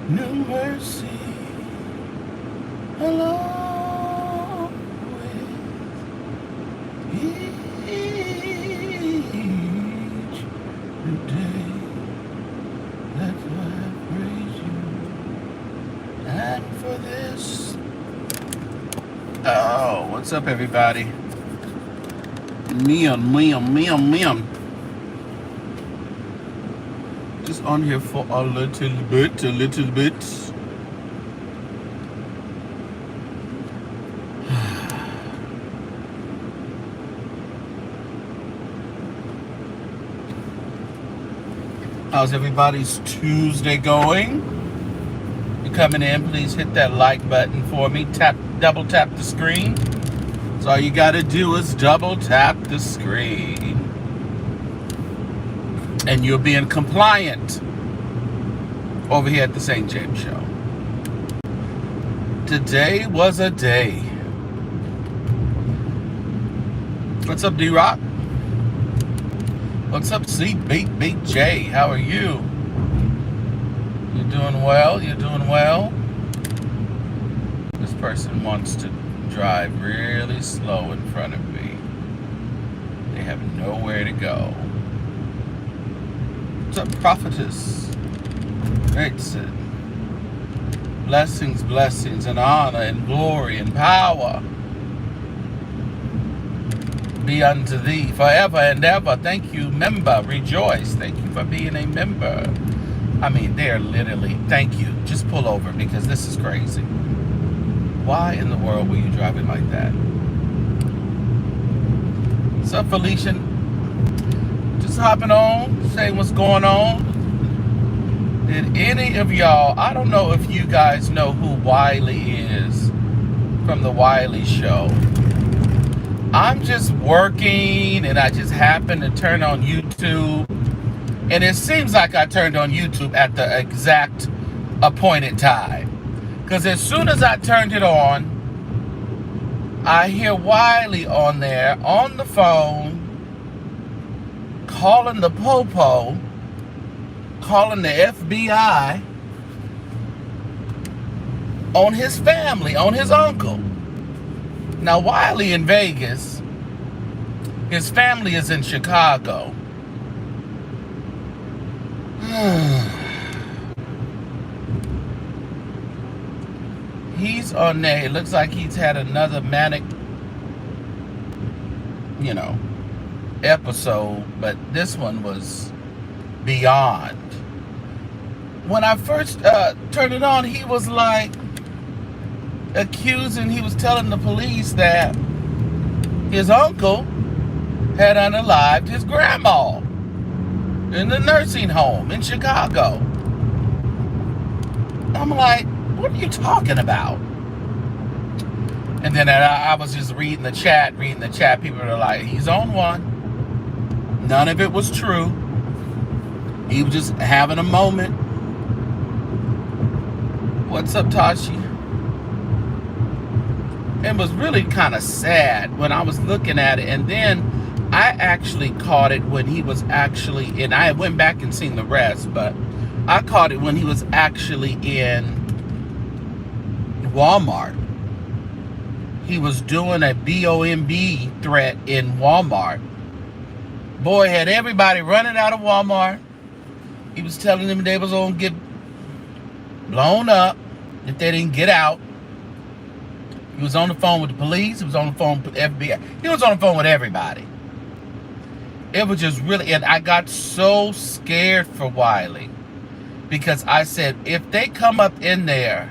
new mercy along with each new day. That's why I praise you. And for this. Oh, what's up, everybody? Me. Just on here for a little bit. How's everybody's Tuesday going? You coming in, please hit that like button for me. Double tap the screen. So all you gotta do is double tap the screen. And you're being compliant over here at the St. James Show. Today was a day. What's up, D-Rock? What's up, C-Beat-Beat-J? How are you? You doing well? You doing well? This person wants to drive really slow in front of me. They have nowhere to go. What's up, prophetess? Great, Sid. Blessings, and honor, and glory, and power be unto thee forever and ever. Thank you, member. Rejoice. Thank you for being a member. I mean, they're literally, thank you. Just pull over because this is crazy. Why in the world were you driving like that? What's up, Felician? Just hopping on, saying what's going on. Did any of y'all, I don't know if you guys know who Wiley is from the Wiley show. I'm just working and I just happened to turn on YouTube. And it seems like I turned on YouTube at the exact appointed time. Because as soon as I turned it on, I hear Wiley on there on the phone calling the Popo, calling the FBI on his family, on his uncle. Now, Wiley in Vegas, his family is in Chicago. He's on there. It looks like he's had another manic, episode, but this one was beyond. When I first turned it on, he was like he was telling the police that his uncle had unalived his grandma in the nursing home in Chicago. I'm like, what are you talking about? And then I was just reading the chat. People are like, he's on one. None of it was true. He was just having a moment. What's up, Tashi? It was really kind of sad when I was looking at it. And then I actually caught it when he was actually, and I went back and seen the rest, but I caught it when he was actually in Walmart. He was doing a BOMB threat in Walmart. Boy, had everybody running out of Walmart. He was telling them they was going to get blown up if they didn't get out. He was on the phone with the police. He was on the phone with the FBI. He was on the phone with everybody. It was just really, and I got so scared for Wiley because I said, if they come up in there,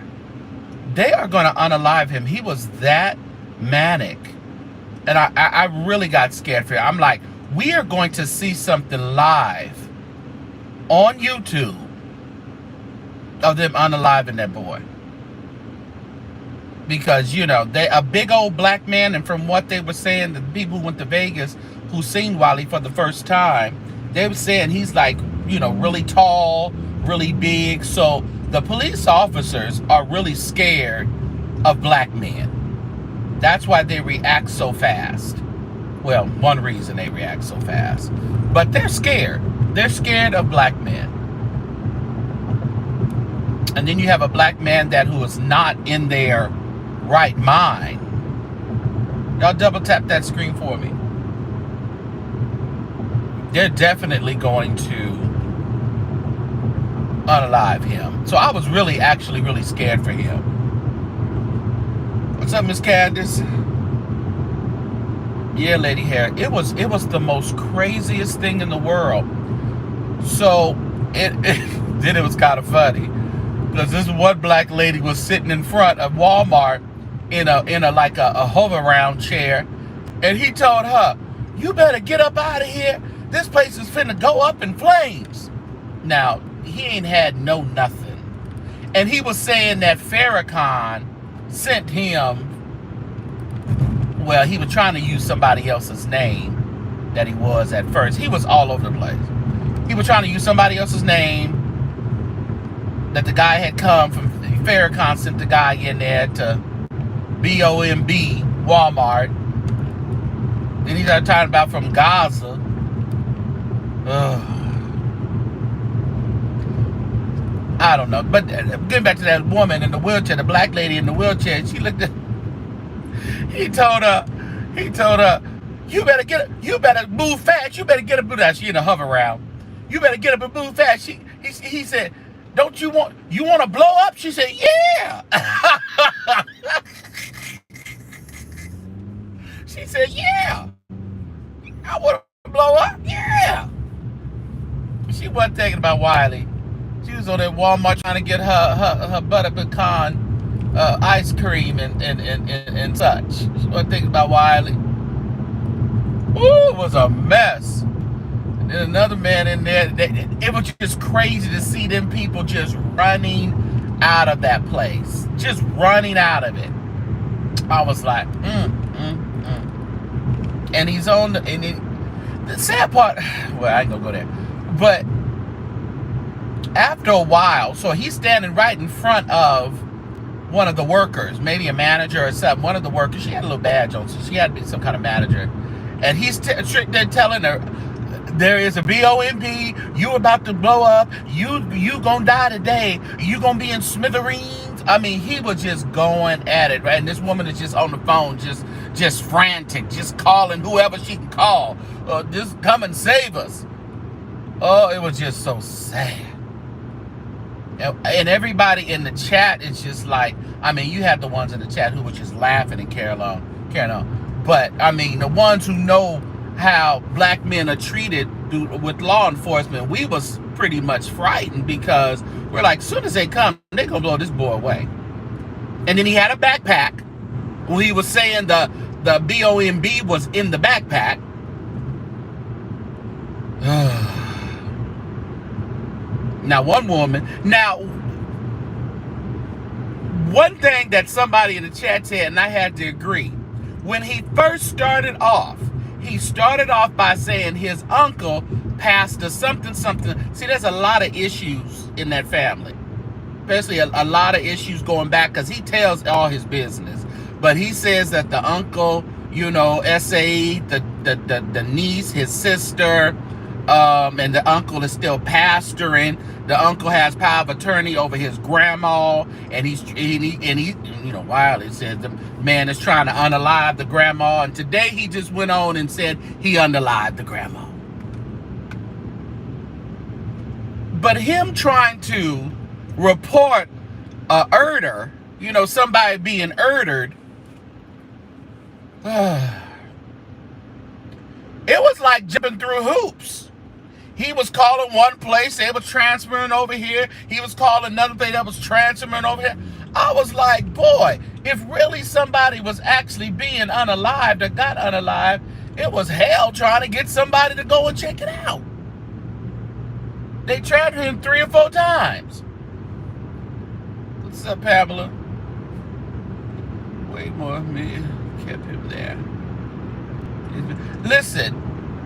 they are going to unalive him. He was that manic. And I really got scared for him. I'm like, we are going to see something live on YouTube of them unaliving that boy. Because, they a big old black man, and from what they were saying, the people who went to Vegas who seen Wally for the first time, they were saying he's like, really tall, really big. So the police officers are really scared of black men. That's why they react so fast. Well, one reason they react so fast. But they're scared. They're scared of black men. And then you have a black man who is not in their right mind. Y'all double tap that screen for me. They're definitely going to unalive him. So I was actually really scared for him. What's up, Miss Candace? Yeah, Lady Hair. It was the most craziest thing in the world. So then it was kind of funny because this one black lady was sitting in front of Walmart in a like a hover round chair, and he told her, "You better get up out of here. This place is finna go up in flames." Now he ain't had no nothing, and he was saying that Farrakhan sent him. Well, he was trying to use somebody else's name that he was at first. He was all over the place. He was trying to use somebody else's name that the guy had come from. Farrakhan sent the guy in there to BOMB Walmart. Then he started talking about from Gaza. I don't know. But getting back to that woman in the wheelchair, the black lady in the wheelchair, she looked at. He told her, you better move fast. You better get up and move. She in a hover round. You better get up and move fast. He said, don't you want to blow up? She said, yeah. She said, yeah. I want to blow up. Yeah. She wasn't thinking about Wiley. She was on that Walmart trying to get her butter pecan ice cream and such. She wasn't thinking about Wiley. Ooh, it was a mess. And then another man in there. It was just crazy to see them people just running out of that place. Just running out of it. I was like, And he's on the sad part, well, I ain't gonna go there. But after a while, so he's standing right in front of one of the workers, maybe a manager or something. One of the workers, she had a little badge on, so she had to be some kind of manager. And he's they're telling her, there is a BOMB, you about to blow up, you gonna die today, you gonna be in smithereens. I mean, he was just going at it, right? And this woman is just on the phone, just frantic, just calling whoever she can call. Just come and save us. Oh, it was just so sad. And everybody in the chat is just like, I mean, you have the ones in the chat who were just laughing and carrying on. But, I mean, the ones who know how black men are treated with law enforcement, we was pretty much frightened because we're like, as soon as they come, they're going to blow this boy away. And then he had a backpack. When he was saying the BOMB was in the backpack. Now, one thing that somebody in the chat said, and I had to agree, when he first started off by saying his uncle passed a something. See, there's a lot of issues in that family, especially a lot of issues going back, because he tells all his business. But he says that the uncle, S.A., the niece, his sister, and the uncle is still pastoring. The uncle has power of attorney over his grandma, and he Wiley said the man is trying to unalive the grandma, and today he just went on and said he unalived the grandma. But him trying to report a murder, somebody being murdered, it was like jumping through hoops. He was calling one place, they was transferring over here. He was calling another place that was transferring over here. I was like, boy, if really somebody was actually being unalived or got unalived, it was hell trying to get somebody to go and check it out. They tried him 3 or 4 times. What's up, Pamela? Way more of me kept him there. Listen.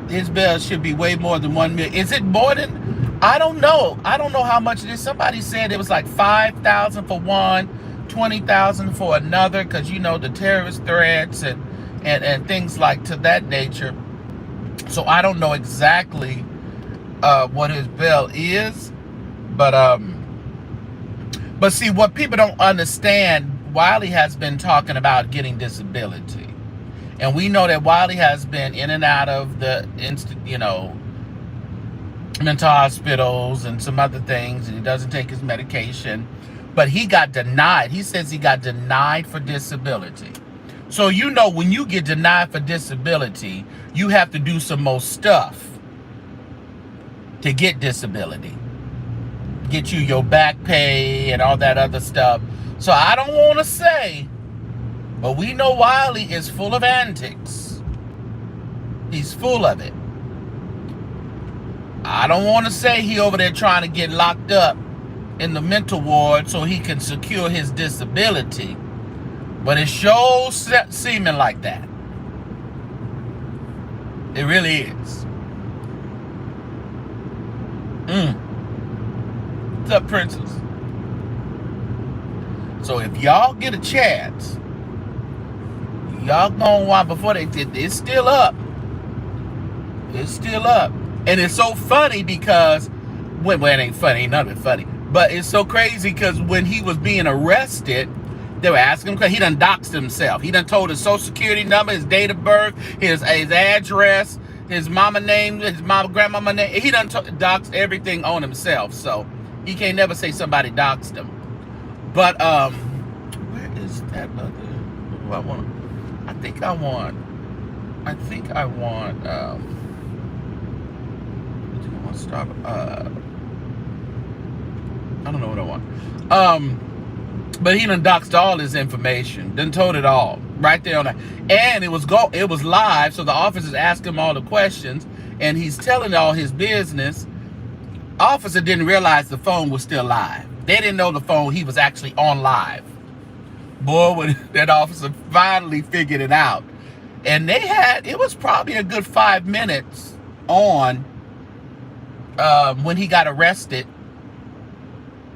His bail should be way more than $1 million. Is it more than? I don't know. I don't know how much it is. Somebody said it was like $5,000 for one, $20,000 for another, because the terrorist threats and things like to that nature. So I don't know exactly what his bail is, but But see, what people don't understand, Wiley has been talking about getting disability. And we know that Wally has been in and out of the, mental hospitals and some other things, and he doesn't take his medication. But he got denied. He says he got denied for disability. So when you get denied for disability, you have to do some more stuff to get disability. Get you your back pay and all that other stuff. So I don't want to say, but we know Wiley is full of antics. He's full of it. I don't want to say he over there trying to get locked up in the mental ward so he can secure his disability. But it sure seeming like that. It really is. What's up, Princess? So if y'all get a chance, y'all gonna watch before they did. It's still up. It's still up. And it's so funny because well, it ain't funny, ain't nothing funny. But it's so crazy because when he was being arrested, they were asking him because he done doxed himself. He done told his social security number, his date of birth, his address, his mama name, his grandmama name. He done doxed everything on himself. So he can't never say somebody doxed him. But where is that other? What do I want? I think I want. Start. I don't know what I want. But he done doxed all his information. Done told it all right there on that. And it was live, so the officers asked him all the questions, and he's telling all his business. Officer didn't realize the phone was still live. They didn't know the phone. He was actually on live. Boy, when that officer finally figured it out, and it was probably a good 5 minutes on. When he got arrested,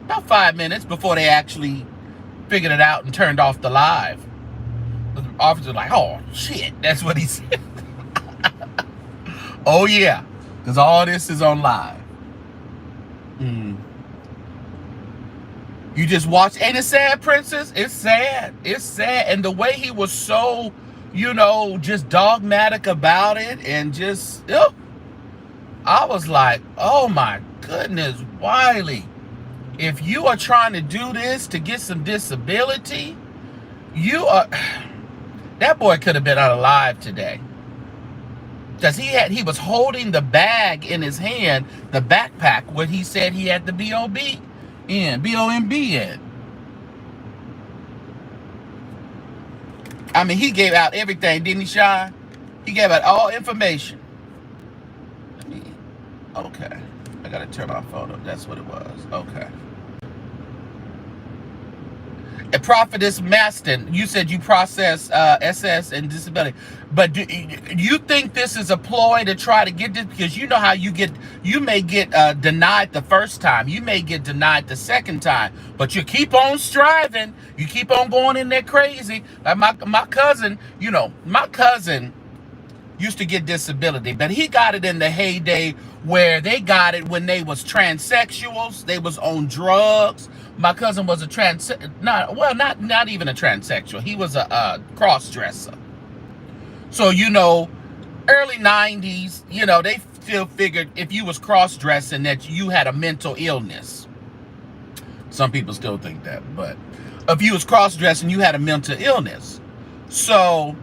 about 5 minutes before they actually figured it out and turned off the live. The officer was like, oh, shit, that's what he said. Oh, yeah, because all this is on live. You just watch. Ain't it sad, Princess? It's sad. It's sad. And the way he was so, just dogmatic about it and just, I was like, oh my goodness, Wiley, if you are trying to do this to get some disability, that boy could have been alive today. Because he was holding the bag in his hand, the backpack, where he said he had the B.O.B. B-O-M-B in. I mean, he gave out everything, didn't he, Sean? He gave out all information. Okay, I gotta turn my phone up. That's what it was. Okay. And Prophetess Maston, you said you process SS and disability, but do you think this is a ploy to try to get this? Because you know how you may get denied the first time, you may get denied the second time, but you keep on striving, you keep on going in there crazy. Like my cousin, my cousin used to get disability, but he got it in the heyday where they got it when they was transsexuals. They was on drugs. My cousin was not even a transsexual. He was a cross-dresser. So, early 90s, they still figured if you was cross-dressing that you had a mental illness. Some people still think that, but if you was cross-dressing, you had a mental illness. So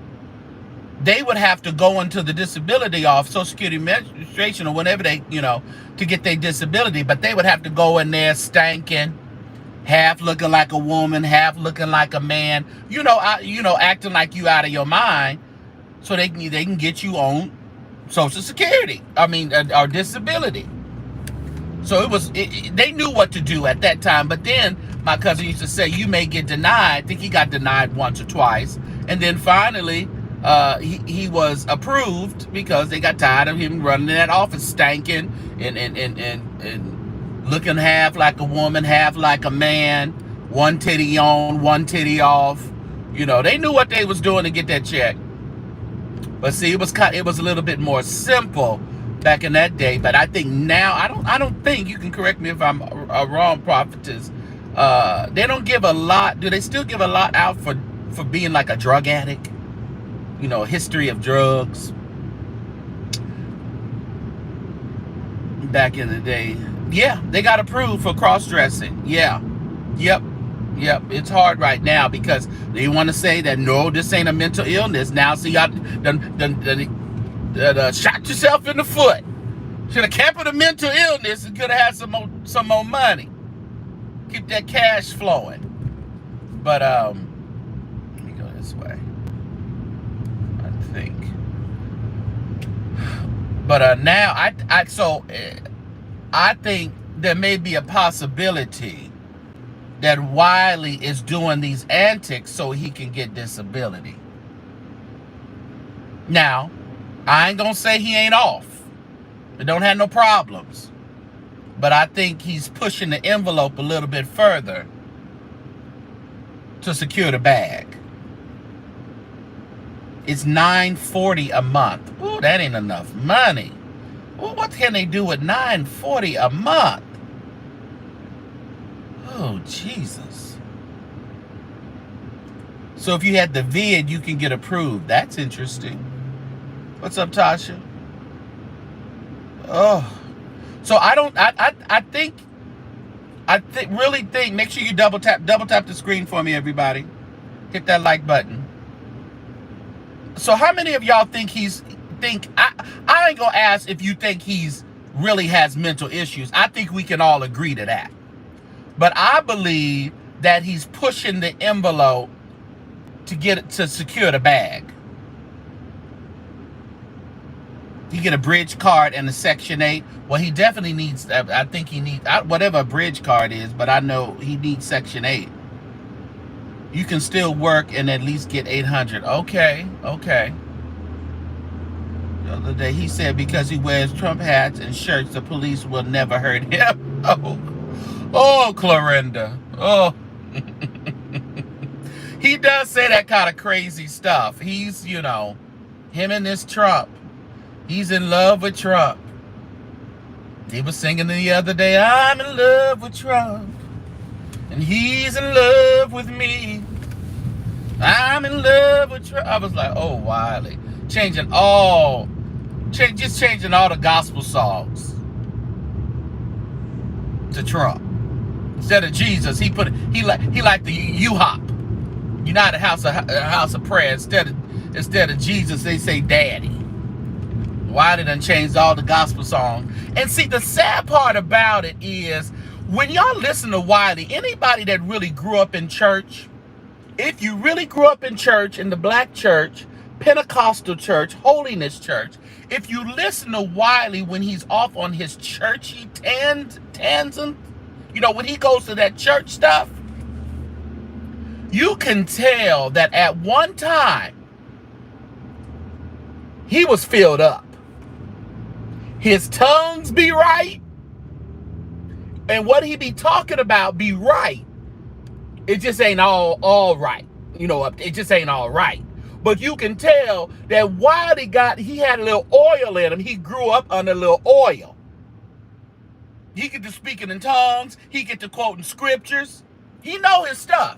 they would have to go into the disability office, Social Security Administration, or whenever they, to get their disability. But they would have to go in there stanking, half looking like a woman, half looking like a man, acting like you out of your mind, so they can get you on Social Security. Or disability. So they knew what to do at that time. But then my cousin used to say, you may get denied. I think he got denied once or twice, and then finally he was approved because they got tired of him running in that office stanking and looking half like a woman, half like a man, one titty on, one titty off. They knew what they was doing to get that check. But see, it was a little bit more simple back in that day. But I think now, I don't think, you can correct me if I'm wrong, Prophetess They don't give a lot. Do they still give a lot out for being like a drug addict? You know, history of drugs back in the day. Yeah, they got approved for cross-dressing. Yeah. Yep. It's hard right now because they want to say that no, this ain't a mental illness. Now, see, y'all shot yourself in the foot. Should have kept it a mental illness and could have had some more money. Keep that cash flowing. But let me go this way. I think. But now I think there may be a possibility that Wiley is doing these antics so he can get disability. Now, I ain't gonna say he ain't off. He don't have no problems. But I think he's pushing the envelope a little bit further to secure the bag. It's $940 a month. Ooh, that ain't enough money. Well, what can they do with $940 a month? Oh, Jesus. So if you had the vid, you can get approved. That's interesting. What's up, Tasha? Oh. So really think, make sure you double tap the screen for me, everybody. Hit that like button. So how many of y'all think I ain't gonna ask if you think he's really has mental issues. I think we can all agree to that. But I believe that he's pushing the envelope to secure the bag. He get a bridge card and a Section 8. Well, he definitely needs, I think he needs, whatever a bridge card is, but I know he needs Section 8. You can still work and at least get $800. Okay. The other day he said because he wears Trump hats and shirts, the police will never hurt him. Oh, Clorinda. Oh. He does say that kind of crazy stuff. He's, him and this Trump. He's in love with Trump. He was singing the other day, I'm in love with Trump. And he's in love with me. I'm in love with Trump. I was like, oh, Wiley. Just changing all the gospel songs to Trump. Instead of Jesus, he liked the U-Hop. United House of Prayer. Instead of Jesus, they say Daddy. Wiley done changed all the gospel songs. And see, the sad part about it is, when y'all listen to Wiley, anybody that really grew up in church, if you really grew up in church, in the black church, Pentecostal church, holiness church, if you listen to Wiley when he's off on his churchy tangent, when he goes to that church stuff, you can tell that at one time, he was filled up. His tongues be right, and what he be talking about be right. It just ain't all right. It just ain't all right. But you can tell that Wiley he had a little oil in him. He grew up under a little oil. He get to speaking in tongues. He get to quoting scriptures. He know his stuff.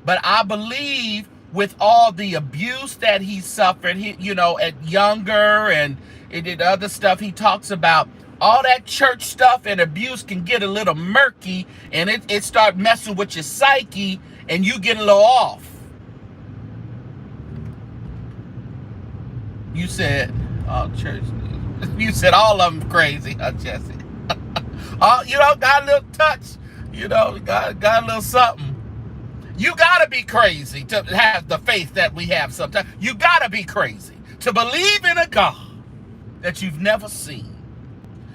But I believe with all the abuse that he suffered, at younger and the other stuff he talks about, all that church stuff and abuse can get a little murky, and it start messing with your psyche, and you get a little off. You said, church. You said all of them crazy, huh, Jesse? Got a little touch. Got a little something. You gotta be crazy to have the faith that we have sometimes. You gotta be crazy to believe in a God that you've never seen,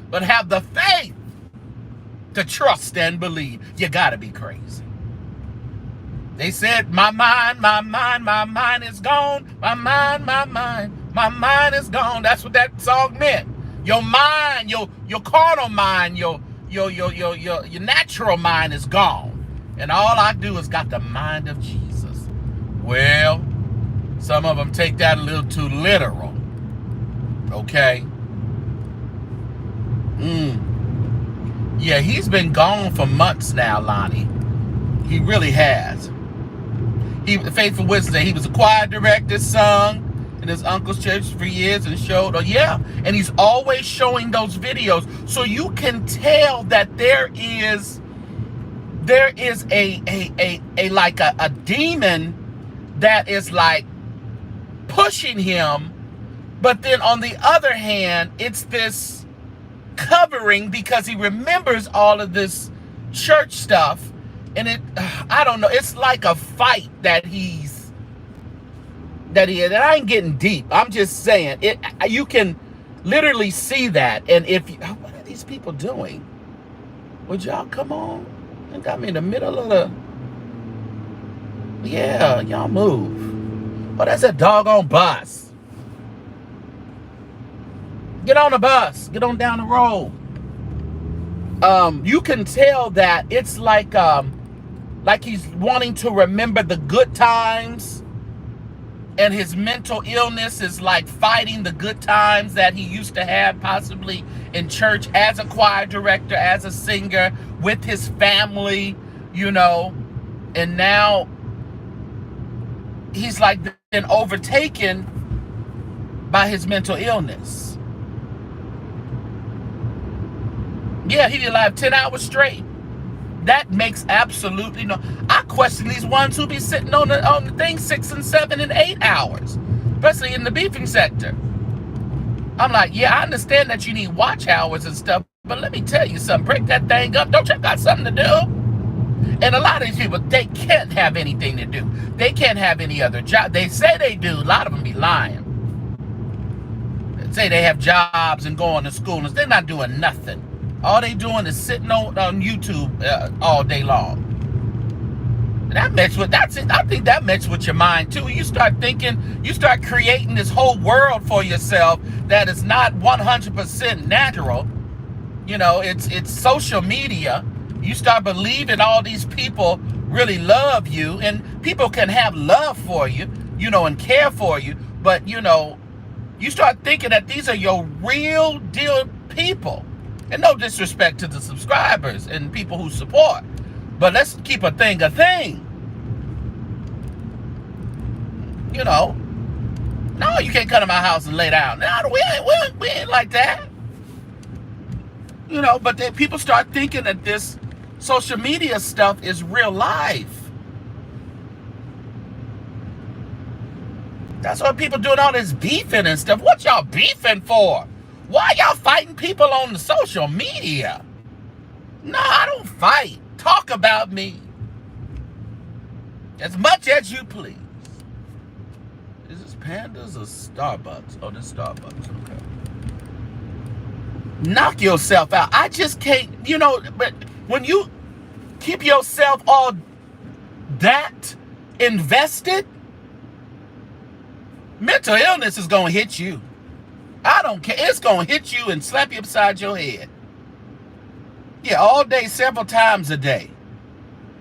but have the faith to trust and believe. You gotta be crazy. They said, my mind is gone. My mind is gone. That's what that song meant. Your mind, your carnal mind, your natural mind is gone. And all I do is got the mind of Jesus. Well, some of them take that a little too literal. Yeah, he's been gone for months now, Lonnie. He really has. He Faithful Wednesday. He was a choir director, sung in his uncle's church for years, and showed. Oh yeah, and he's always showing those videos, so you can tell that there is a like a demon that is like pushing him, but then on the other hand, it's this covering because he remembers all of this church stuff, and I don't know, it's like a fight that and I ain't getting deep, I'm just saying it. You can literally see that. And what are these people doing? Would y'all come on? They got me in the middle of the, yeah, y'all move. Oh, that's a doggone bus. Get on the bus, get on down the road. You can tell that it's like he's wanting to remember the good times, and his mental illness is like fighting the good times that he used to have possibly in church as a choir director, as a singer, with his family, and now he's like been overtaken by his mental illness. Yeah, he did live 10 hours straight. That makes absolutely no. I question these ones who be sitting on the thing 6 and 7 and 8 hours, especially in the beefing sector. I'm like, yeah, I understand that you need watch hours and stuff, but let me tell you something. Break that thing up. Don't you got something to do? And a lot of these people, they can't have anything to do. They can't have any other job. They say they do. A lot of them be lying. They say they have jobs and going to school, and they're not doing nothing. All they doing is sitting on YouTube all day long. I think that messes with your mind too. You start thinking, you start creating this whole world for yourself that is not 100% natural. It's social media. You start believing all these people really love you, and people can have love for you, and care for you, but you start thinking that these are your real deal people. And no disrespect to the subscribers and people who support, but let's keep a thing a thing. No, you can't come to my house and lay down. No, we ain't like that. But then people start thinking that this social media stuff is real life. That's why people doing all this beefing and stuff. What y'all beefing for? Why y'all fighting people on the social media? No, I don't fight. Talk about me as much as you please. Is this Pandas or Starbucks? Oh, this Starbucks. Okay. Knock yourself out. I just can't, but when you keep yourself all that invested, mental illness is going to hit you. I don't care. It's going to hit you and slap you upside your head. Yeah, all day, several times a day.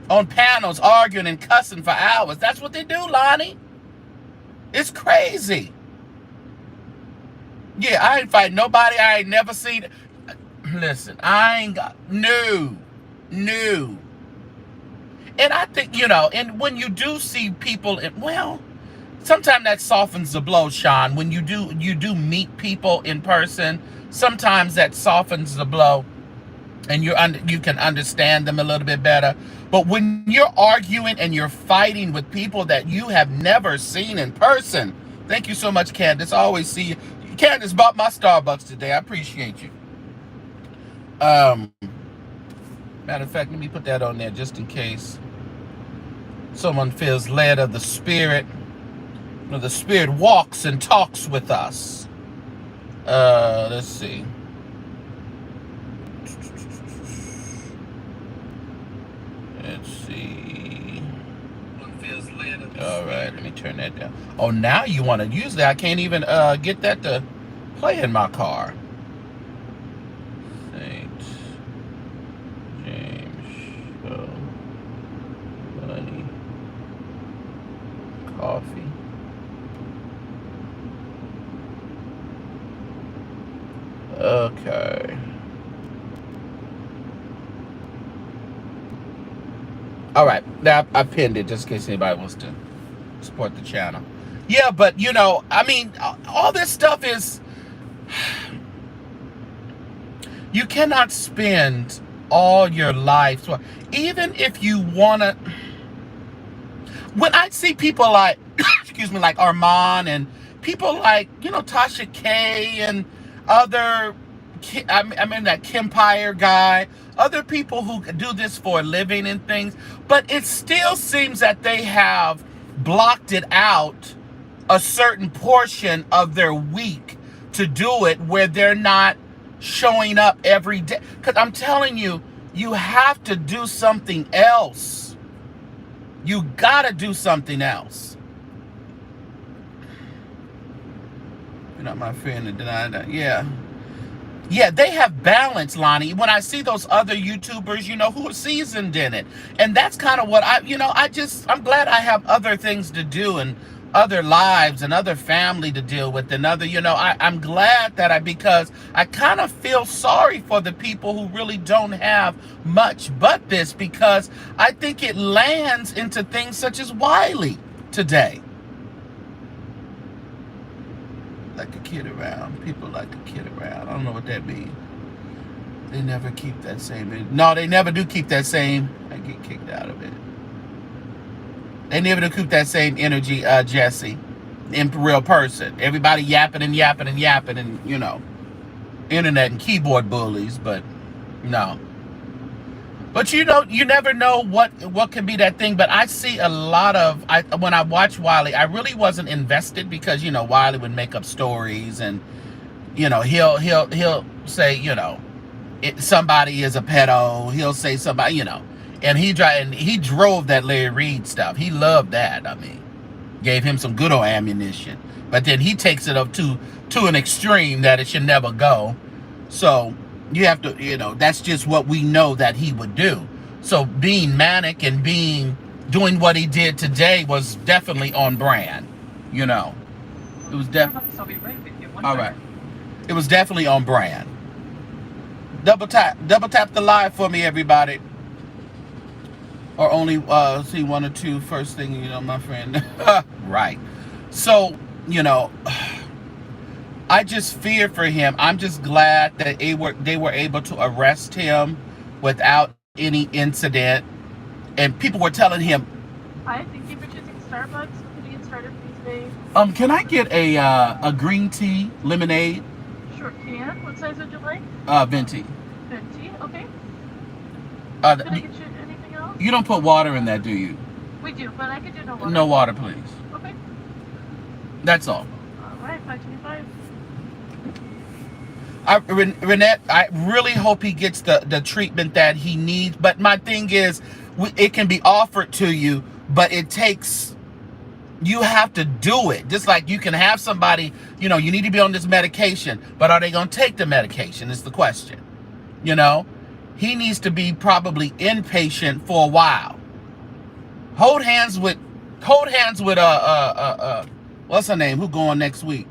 On panels, arguing and cussing for hours. That's what they do, Lonnie. It's crazy. Yeah, I ain't fighting nobody. I ain't never seen it. Listen, I ain't got... No. And I think, and when you do see people, sometimes that softens the blow, Sean. When you do meet people in person, sometimes that softens the blow, and you can understand them a little bit better. But when you're arguing and you're fighting with people that you have never seen in person, thank you so much, Candace. I always see you. Candace bought my Starbucks today. I appreciate you. Matter of fact, let me put that on there just in case someone feels led of the Spirit. The Spirit walks and talks with us. Let's see. Let's see. All right, let me turn that down. Oh, now you want to use that. I can't even get that to play in my car. Saint James Show. Money. Coffee. Okay. All right, now I pinned it just in case anybody wants to support the channel. Yeah, but you know, I mean, all this stuff is, you cannot spend all your life, even if you want to. When I see people like, excuse me, like Armand and people like, you know, Tasha K and other, I mean that Kempire guy, other people who do this for a living and things, but it still seems that they have blocked it out a certain portion of their week to do it where they're not showing up every day. Because I'm telling you, you have to do something else. You gotta do something else. You're not my friend and deny that. Yeah. Yeah, they have balance, Lonnie. When I see those other YouTubers, you know, who are seasoned in it. And that's kind of what I'm glad I have other things to do and other lives and other family to deal with and other, I'm glad that because I kind of feel sorry for the people who really don't have much but this, because I think it lands into things such as Wiley today. Like a kid around. People like a kid around. I don't know what that means. They never keep that same. No, they never do keep that same. I get kicked out of it. They never do keep that same energy, Jesse. In real person. Everybody yapping and yapping and yapping and, internet and keyboard bullies, but no. But you never know what can be that thing. But I see a lot of, when I watch Wally, I really wasn't invested because, Wally would make up stories and, he'll say, somebody is a pedo. He'll say somebody, and he drove that Larry Reid stuff. He loved that. I mean, gave him some good old ammunition. But then he takes it up to an extreme that it should never go. So you have to, that's just what we know that he would do. So being manic and doing what he did today was definitely on brand. It was definitely. All right. It was definitely on brand. Double tap the live for me, everybody. Or only see one or two first thing, my friend. Right. So, I just fear for him. I'm just glad that they were able to arrest him without any incident. And people were telling him, I think you're choosing Starbucks. Could you get started, please, babe? Can I get a green tea lemonade? Sure can. What size would you like? Venti. Venti, okay. Can I get you anything else? You don't put water in that, do you? We do, but I could do no water. No water, please. Okay. That's all. All right, $5.25. Renette, I really hope he gets the treatment that he needs. But my thing is, it can be offered to you, but you have to do it. Just like you can have somebody, you need to be on this medication, but are they going to take the medication is the question. He needs to be probably inpatient for a while. Hold hands with what's her name? Who going next week?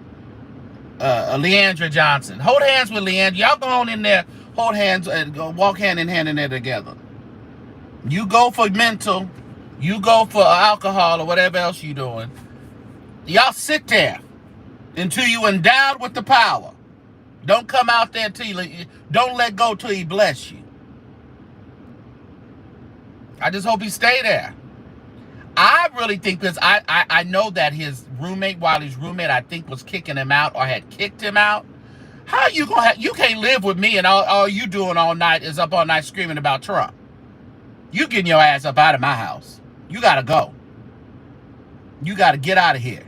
Leandra Johnson. Hold hands with Leandra. Y'all go on in there, hold hands, and walk hand in hand in there together. You go for mental, you go for alcohol or whatever else you doing. Y'all sit there until you endowed with the power. Don't come out there don't let go till he bless you. I just hope he stay there. I really think, because I know that his roommate, Wiley's roommate, I think was kicking him out or had kicked him out. How you you can't live with me and all you doing all night is up all night screaming about Trump. You getting your ass up out of my house. You gotta go. You gotta get out of here.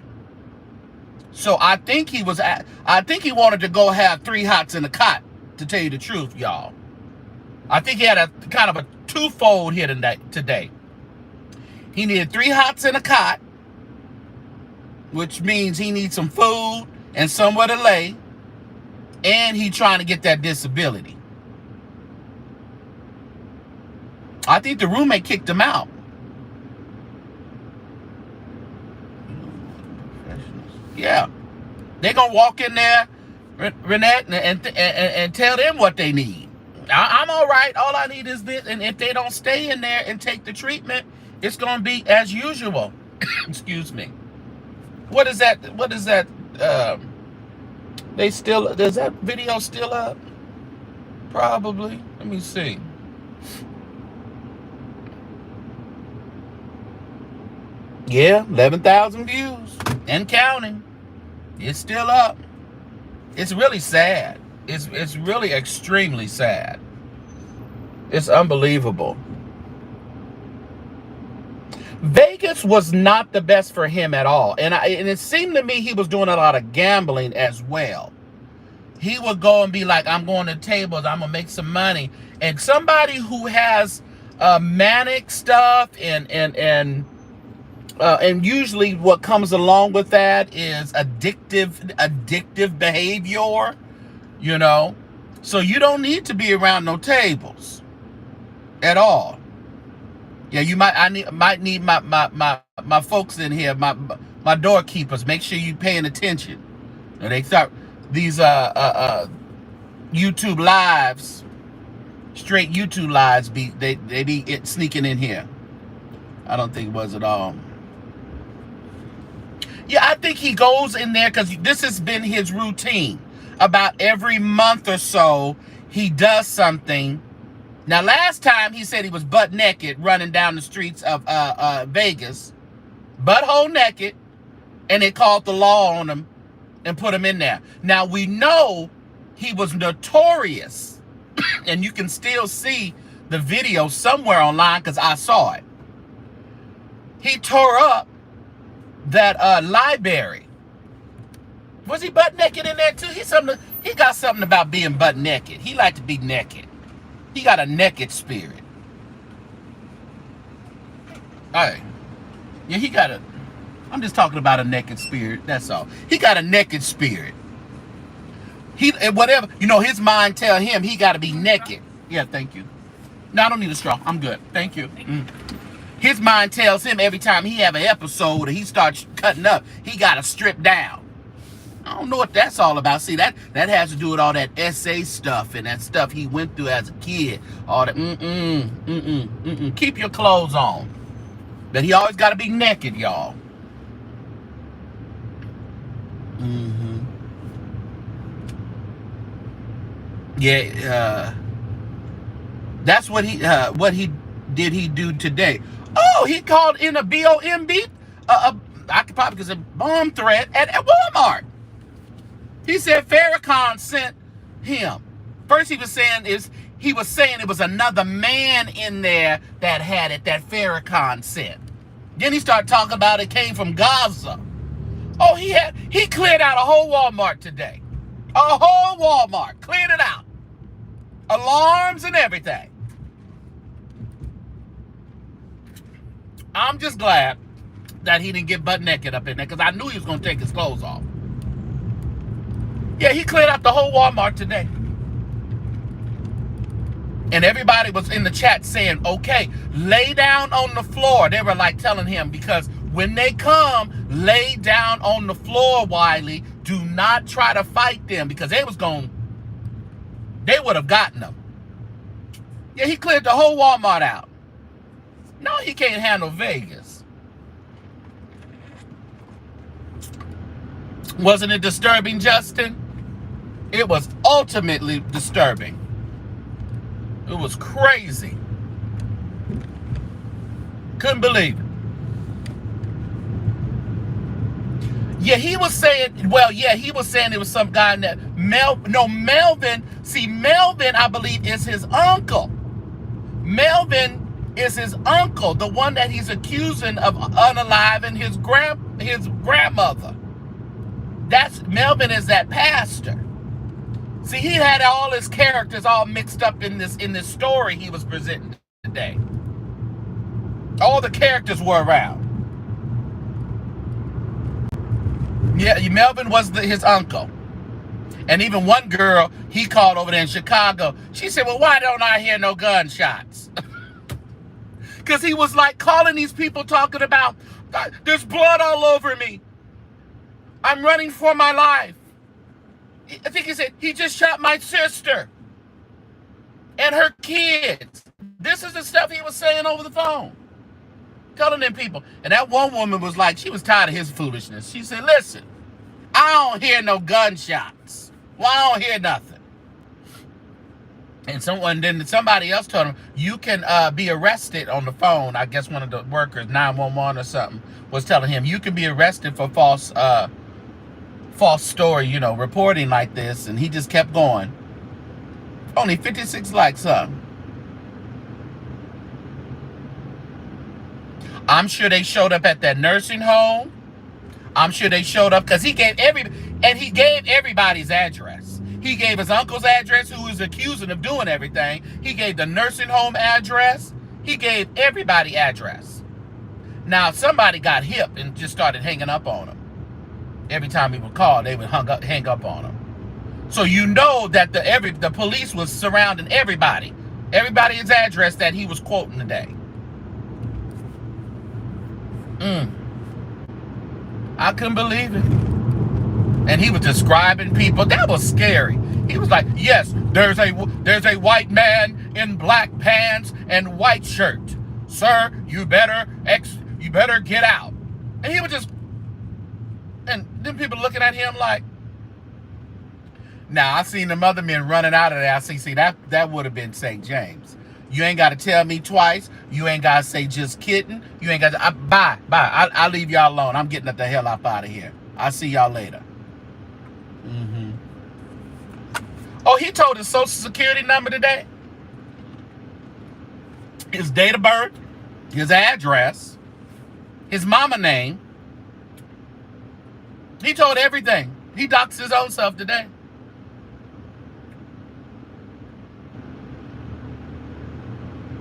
So I think he wanted to go have 3 hots in a cot, to tell you the truth, y'all. I think he had a kind of a twofold here today. He needed 3 hots in a cot, which means he needs some food and somewhere to lay, and he trying to get that disability. I think the roommate kicked him out. Yeah. They're going to walk in there, Renette, and tell them what they need. I'm all right. All I need is this. And if they don't stay in there and take the treatment, it's going to be as usual. Excuse me. What is that? What is that? They still, is that video still up? Probably. Let me see. Yeah, 11,000 views and counting. It's still up. It's really sad. It's really extremely sad. It's unbelievable. Vegas was not the best for him at all. And it seemed to me he was doing a lot of gambling as well. He would go and be like, I'm going to tables, I'm going to make some money. And somebody who has manic stuff and usually what comes along with that is addictive behavior, you know. So you don't need to be around no tables at all. Yeah, might need my folks in here, my doorkeepers. Make sure you paying attention. And they start these YouTube lives, straight YouTube lives they be sneaking in here. I don't think it was at all. Yeah, I think he goes in there because this has been his routine. About every month or so, he does something. Now, last time he said he was butt naked running down the streets of Vegas, butthole naked, and they called the law on him and put him in there. Now, we know he was notorious, and you can still see the video somewhere online because I saw it. He tore up that library. Was he butt naked in there too? He got something about being butt naked. He liked to be naked. He got a naked spirit. Hey. Yeah, I'm just talking about a naked spirit, that's all. He got a naked spirit. Whatever, his mind tell him he got to be naked. Yeah, thank you. No, I don't need a straw. I'm good. Thank you. His mind tells him every time he have an episode or he starts cutting up, he got to strip down. I don't know what that's all about. See, that has to do with all that SA stuff and that stuff he went through as a kid. All that, Keep your clothes on. But he always got to be naked, y'all. Yeah, that's what he do today. Oh, he called in a BOMB, I could probably say bomb threat at Walmart. He said Farrakhan sent him. First he was saying it was another man in there that had it that Farrakhan sent. Then he started talking about it came from Gaza. Oh, he cleared out a whole Walmart today. A whole Walmart. Cleared it out. Alarms and everything. I'm just glad that he didn't get butt naked up in there because I knew he was going to take his clothes off. Yeah, he cleared out the whole Walmart today. And everybody was in the chat saying, okay, lay down on the floor. They were like telling him, because when they come, lay down on the floor, Wiley. Do not try to fight them because they would have gotten them. Yeah, he cleared the whole Walmart out. No, he can't handle Vegas. Wasn't it disturbing, Justin? It was ultimately disturbing. It was crazy. Couldn't believe it. Yeah, he was saying it was some guy that Melvin. See, Melvin, I believe, is his uncle. Melvin is his uncle, the one that he's accusing of unaliving his grandmother. Melvin is that pastor. See, he had all his characters all mixed up in this story he was presenting today. All the characters were around. Yeah, Melvin was his uncle. And even one girl he called over there in Chicago, she said, well, why don't I hear no gunshots? Because he was like calling these people talking about, there's blood all over me. I'm running for my life. I think he said, he just shot my sister. and her kids. This is the stuff he was saying over the phone, telling them people. And that one woman was like, she was tired of his foolishness. She said, listen, I don't hear no gunshots. Well, I don't hear nothing. And then somebody else told him, you can be arrested on the phone. I guess one of the workers, 911 or something, was telling him, you can be arrested for false story, reporting like this. And he just kept going. Only 56 likes, huh? I'm sure they showed up at that nursing home. I'm sure they showed up because he gave everybody's address. He gave his uncle's address, who was accusing of doing everything. He gave the nursing home address. He gave everybody address. Now, somebody got hip and just started hanging up on him. Every time he would call, they would hang up on him. So you know that the police was surrounding everybody's address that he was quoting today. I couldn't believe it. And he was describing people. That was scary. He was like, yes, there's a white man in black pants and white shirt. Sir, you better get out. And he was just, and then people looking at him like, now I seen the other men running out of there. I see, that would have been St. James. You ain't got to tell me twice. You ain't got to say just kidding. You ain't got to, bye. I'll leave y'all alone. I'm getting the hell up out of here. I'll see y'all later. Oh, he told his social security number today, his date of birth, his address, his mama name. He told everything. He doxed his own self today.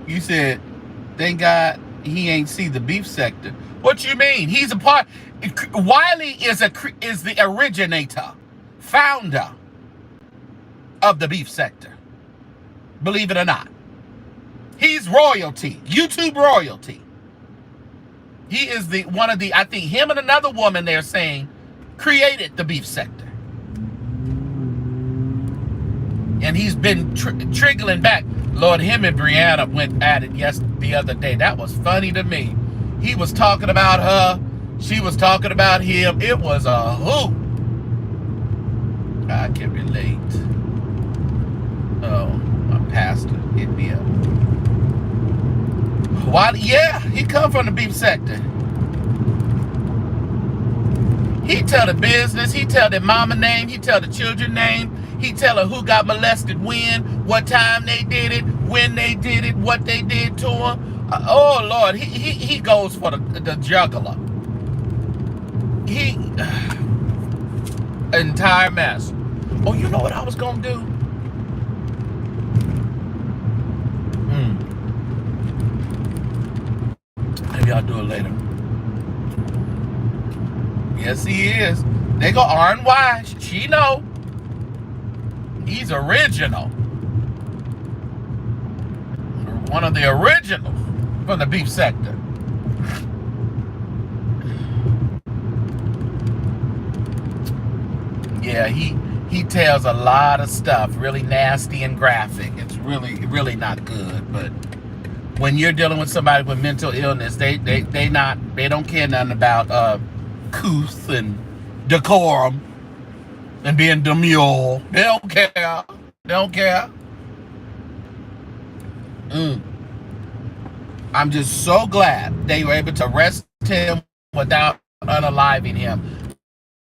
You said, thank God he ain't see the beef sector. What you mean? He's a part. Wiley is the originator, founder of the beef sector. Believe it or not. He's royalty, YouTube royalty. He is one of the, I think him and another woman they're saying created the beef sector. And he's been trickling back. Lord, him and Brianna went at it the other day. That was funny to me. He was talking about her. She was talking about him. It was a hoot. I can relate. Oh, my pastor hit me up. Wally, yeah, he come from the beef sector. He tell the business. He tell their mama name. He tell the children name. He tell her who got molested when, what time they did it, when they did it, what they did to him. Oh, Lord, he goes for the juggler. Entire mess. Oh, you know what I was going to do? Maybe I'll do it later. Yes, he is. They go R&Y. She know. He's original. One of the originals from the beef sector. Yeah, he tells a lot of stuff, really nasty and graphic. It's really not good. But when you're dealing with somebody with mental illness, they don't care nothing about couth and decorum and being demure. They don't care. They don't care. I'm just so glad they were able to arrest him without unaliving him.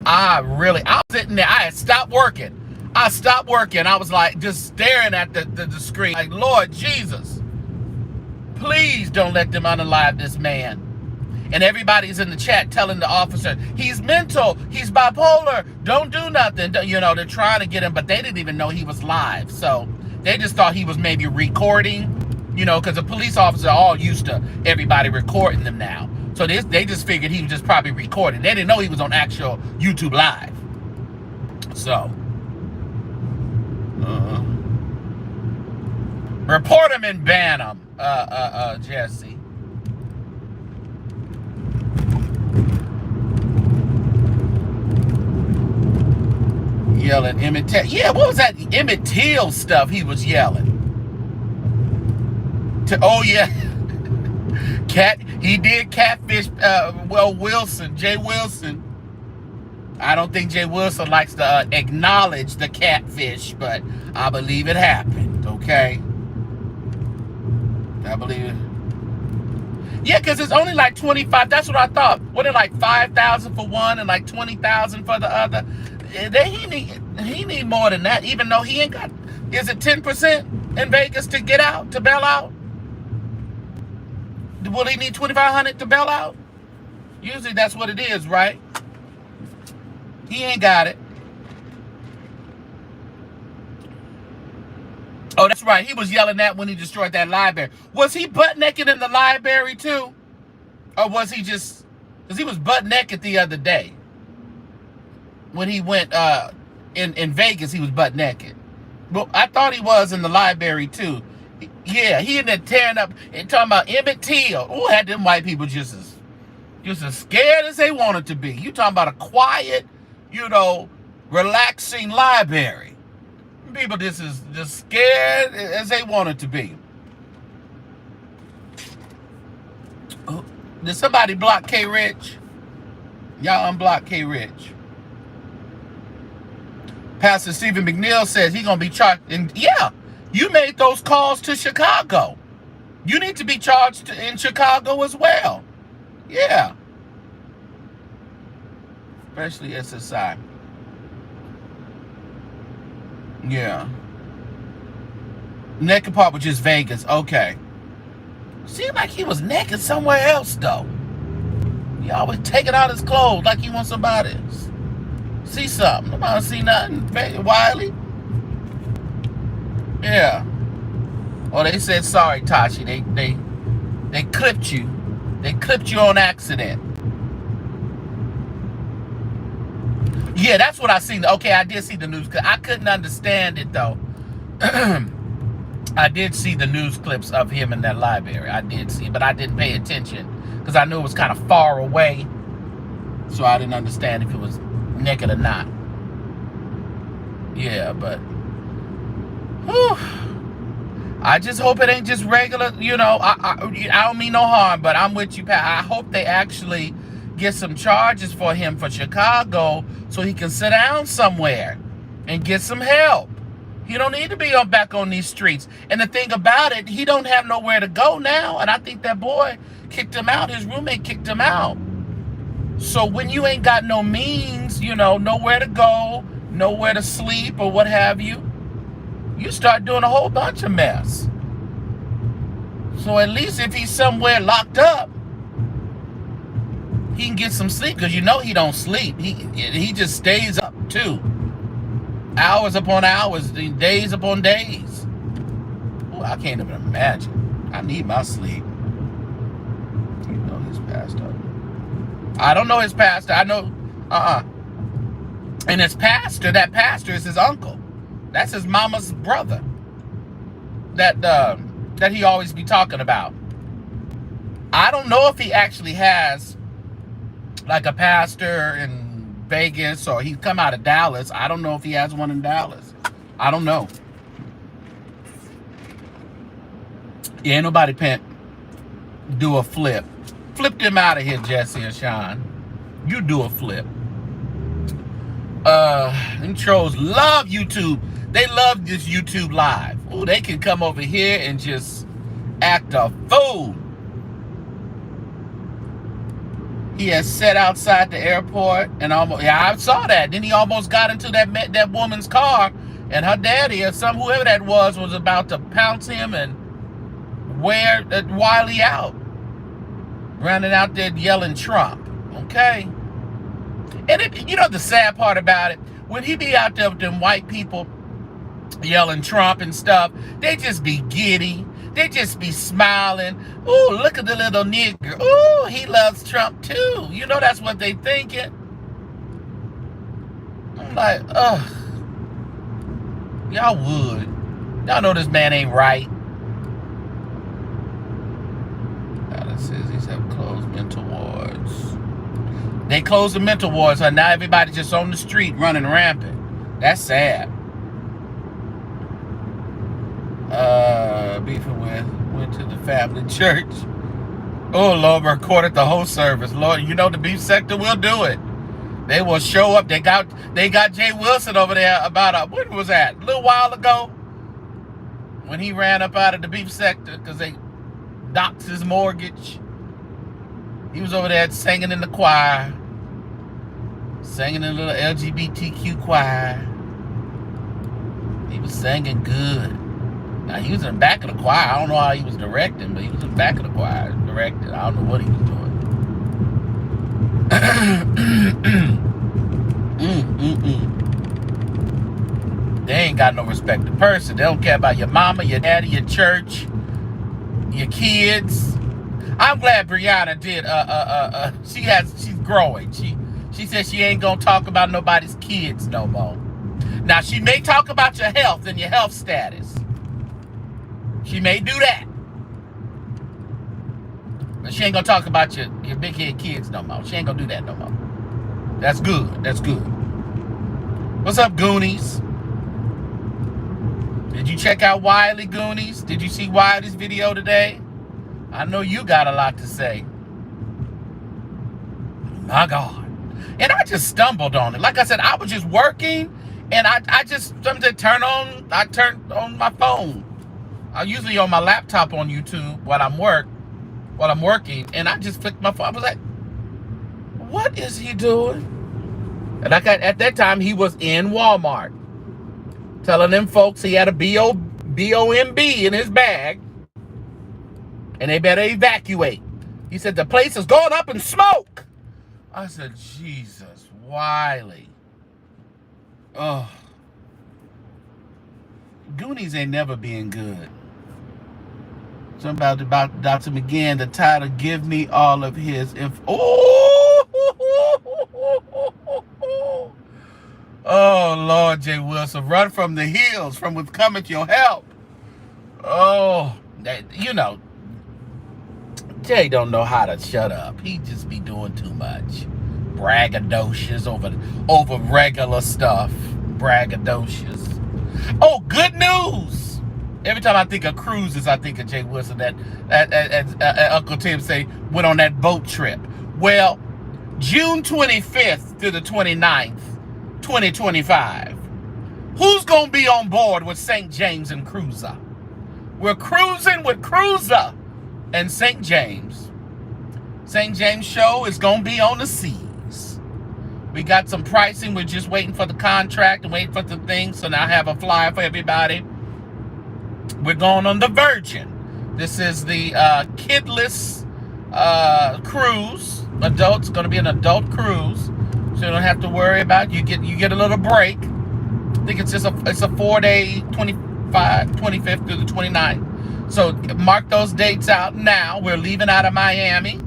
I was sitting there. I had stopped working. I was like just staring at the screen. Like, Lord Jesus, please don't let them unalive this man. And everybody's in the chat telling the officer, he's mental, he's bipolar, don't do nothing. They're trying to get him, but they didn't even know he was live. So they just thought he was maybe recording, because the police officers are all used to everybody recording them now. So they just figured he was just probably recording. They didn't know he was on actual YouTube Live. So, report him and ban him, Jesse. Yelling Emmett Till. Yeah, what was that Emmett Till stuff he was yelling? Oh yeah, he did catfish. Wilson, Jay Wilson. I don't think Jay Wilson likes to acknowledge the catfish, but I believe it happened. Okay, I believe it. Yeah, because it's only like 25. That's what I thought. What, it like 5,000 for one and like 20,000 for the other? He need more than that. Even though he ain't got. Is it 10% in Vegas to get out, to bail out? Will he need 2,500 to bail out? Usually that's what it is, right? He ain't got it. Oh, that's right. He was yelling that when he destroyed that library. Was he butt naked in the library too? Or was he just... Because he was butt naked the other day. When he went in Vegas, he was butt naked. Well, I thought he was in the library too. Yeah, he ended up tearing up and talking about Emmett Till. Oh, had them white people just as scared as they wanted to be. You talking about a quiet, relaxing library. People just scared as they wanted to be. Oh, did somebody block K Rich? Y'all unblock K Rich. Pastor Stephen McNeil says he's gonna be charged. And yeah, you made those calls to Chicago. You need to be charged in Chicago as well. Yeah. Especially SSI. Yeah. Naked part was just Vegas. Okay. Seemed like he was naked somewhere else though. He always taking out his clothes like he wants somebody else. See something. Nobody see nothing. Wiley. Yeah. Oh, they said sorry, Tashi. They clipped you. They clipped you on accident. Yeah, that's what I seen. Okay, I did see the news. I couldn't understand it though. I did see the news clips of him in that library. I did see, but I didn't pay attention because I knew it was kind of far away. So I didn't understand if it was naked or not. Yeah, but whew, I just hope it ain't just regular, I don't mean no harm, but I'm with you, Pat. I hope they actually get some charges for him for Chicago so he can sit down somewhere and get some help. He don't need to be back on these streets. And the thing about it, he don't have nowhere to go now. And I think that boy kicked him out. His roommate kicked him out. So when you ain't got no means, nowhere to go, nowhere to sleep or what have you, you start doing a whole bunch of mess. So at least if he's somewhere locked up, he can get some sleep because he don't sleep. He just stays up too. Hours upon hours, days upon days. Ooh, I can't even imagine. I need my sleep. He's passed up. I don't know his pastor. I know, And that pastor is his uncle. That's his mama's brother. That he always be talking about. I don't know if he actually has like a pastor in Vegas or he's come out of Dallas. I don't know if he has one in Dallas. I don't know. Yeah, ain't nobody do a flip. Flip them out of here, Jesse and Sean. You do a flip. Them trolls love YouTube. They love this YouTube live. Ooh, they can come over here and just act a fool. He has sat outside the airport and I saw that. Then he almost got into that woman's car, and her daddy or whoever that was about to pounce him and wear Wiley out. Running out there yelling Trump. Okay? And the sad part about it, when he be out there with them white people yelling Trump and stuff, they just be giddy. They just be smiling. Ooh, look at the little nigger. Ooh, he loves Trump too. That's what they thinking. I'm like, ugh. Y'all would. Y'all know this man ain't right. It says these have closed mental wards. They closed the mental wards, so now everybody's just on the street running rampant. That's sad. Beefing with Went to the family church. Oh, Lord, recorded the whole service. Lord, you know the beef sector will do it. They will show up. They got Jay Wilson over there about when was that? A little while ago, when he ran up out of the beef sector because they doxed his mortgage. He was over there singing in the choir, singing in a little LGBTQ choir. He was singing good. Now, he was in the back of the choir. I don't know how he was directing, but he was in the back of the choir directing. I don't know what he was doing. They ain't got no respect to person. They don't care about your mama, your daddy, your church, your kids. I'm glad Brianna did. She's growing. She said she ain't gonna talk about nobody's kids no more. Now she may talk about your health and your health status. She may do that, but she ain't gonna talk about your big head kids no more. She ain't gonna do that no more. That's good. That's good. What's up, Goonies? Did you check out Wiley, Goonies? Did you see Wiley's video today? I know you got a lot to say. My God. And I just stumbled on it. Like I said, I was just working, and I just turned on my phone. I'm usually on my laptop on YouTube while I'm working, and I just flicked my phone. I was like, what is he doing? And at that time, he was in Walmart telling them folks he had a BOMB in his bag, and they better evacuate. He said, the place is going up in smoke. I said, Jesus, Wiley. Oh. Goonies ain't never been good. Something about Dr. McGinn, the title, give me all of his info. Oh, Lord, Jay Wilson, run from the hills, from what's coming to your help. Oh, Jay don't know how to shut up. He just be doing too much. Braggadocious over regular stuff. Braggadocious. Oh, good news. Every time I think of cruises, I think of Jay Wilson. That Uncle Tim say went on that boat trip. Well, June 25th through the 29th, 2025. Who's going to be on board with St. James and Cruiser? We're cruising with Cruiser and St. James. St. James Show is going to be on the seas. We got some pricing. We're just waiting for the contract and waiting for the things. So now I have a flyer for everybody. We're going on the Virgin. This is the kidless cruise. Adults, going to be an adult cruise. So you don't have to worry about it. You get a little break. I think it's a 4-day, 25th through the 29th. So mark those dates out now. We're leaving out of Miami.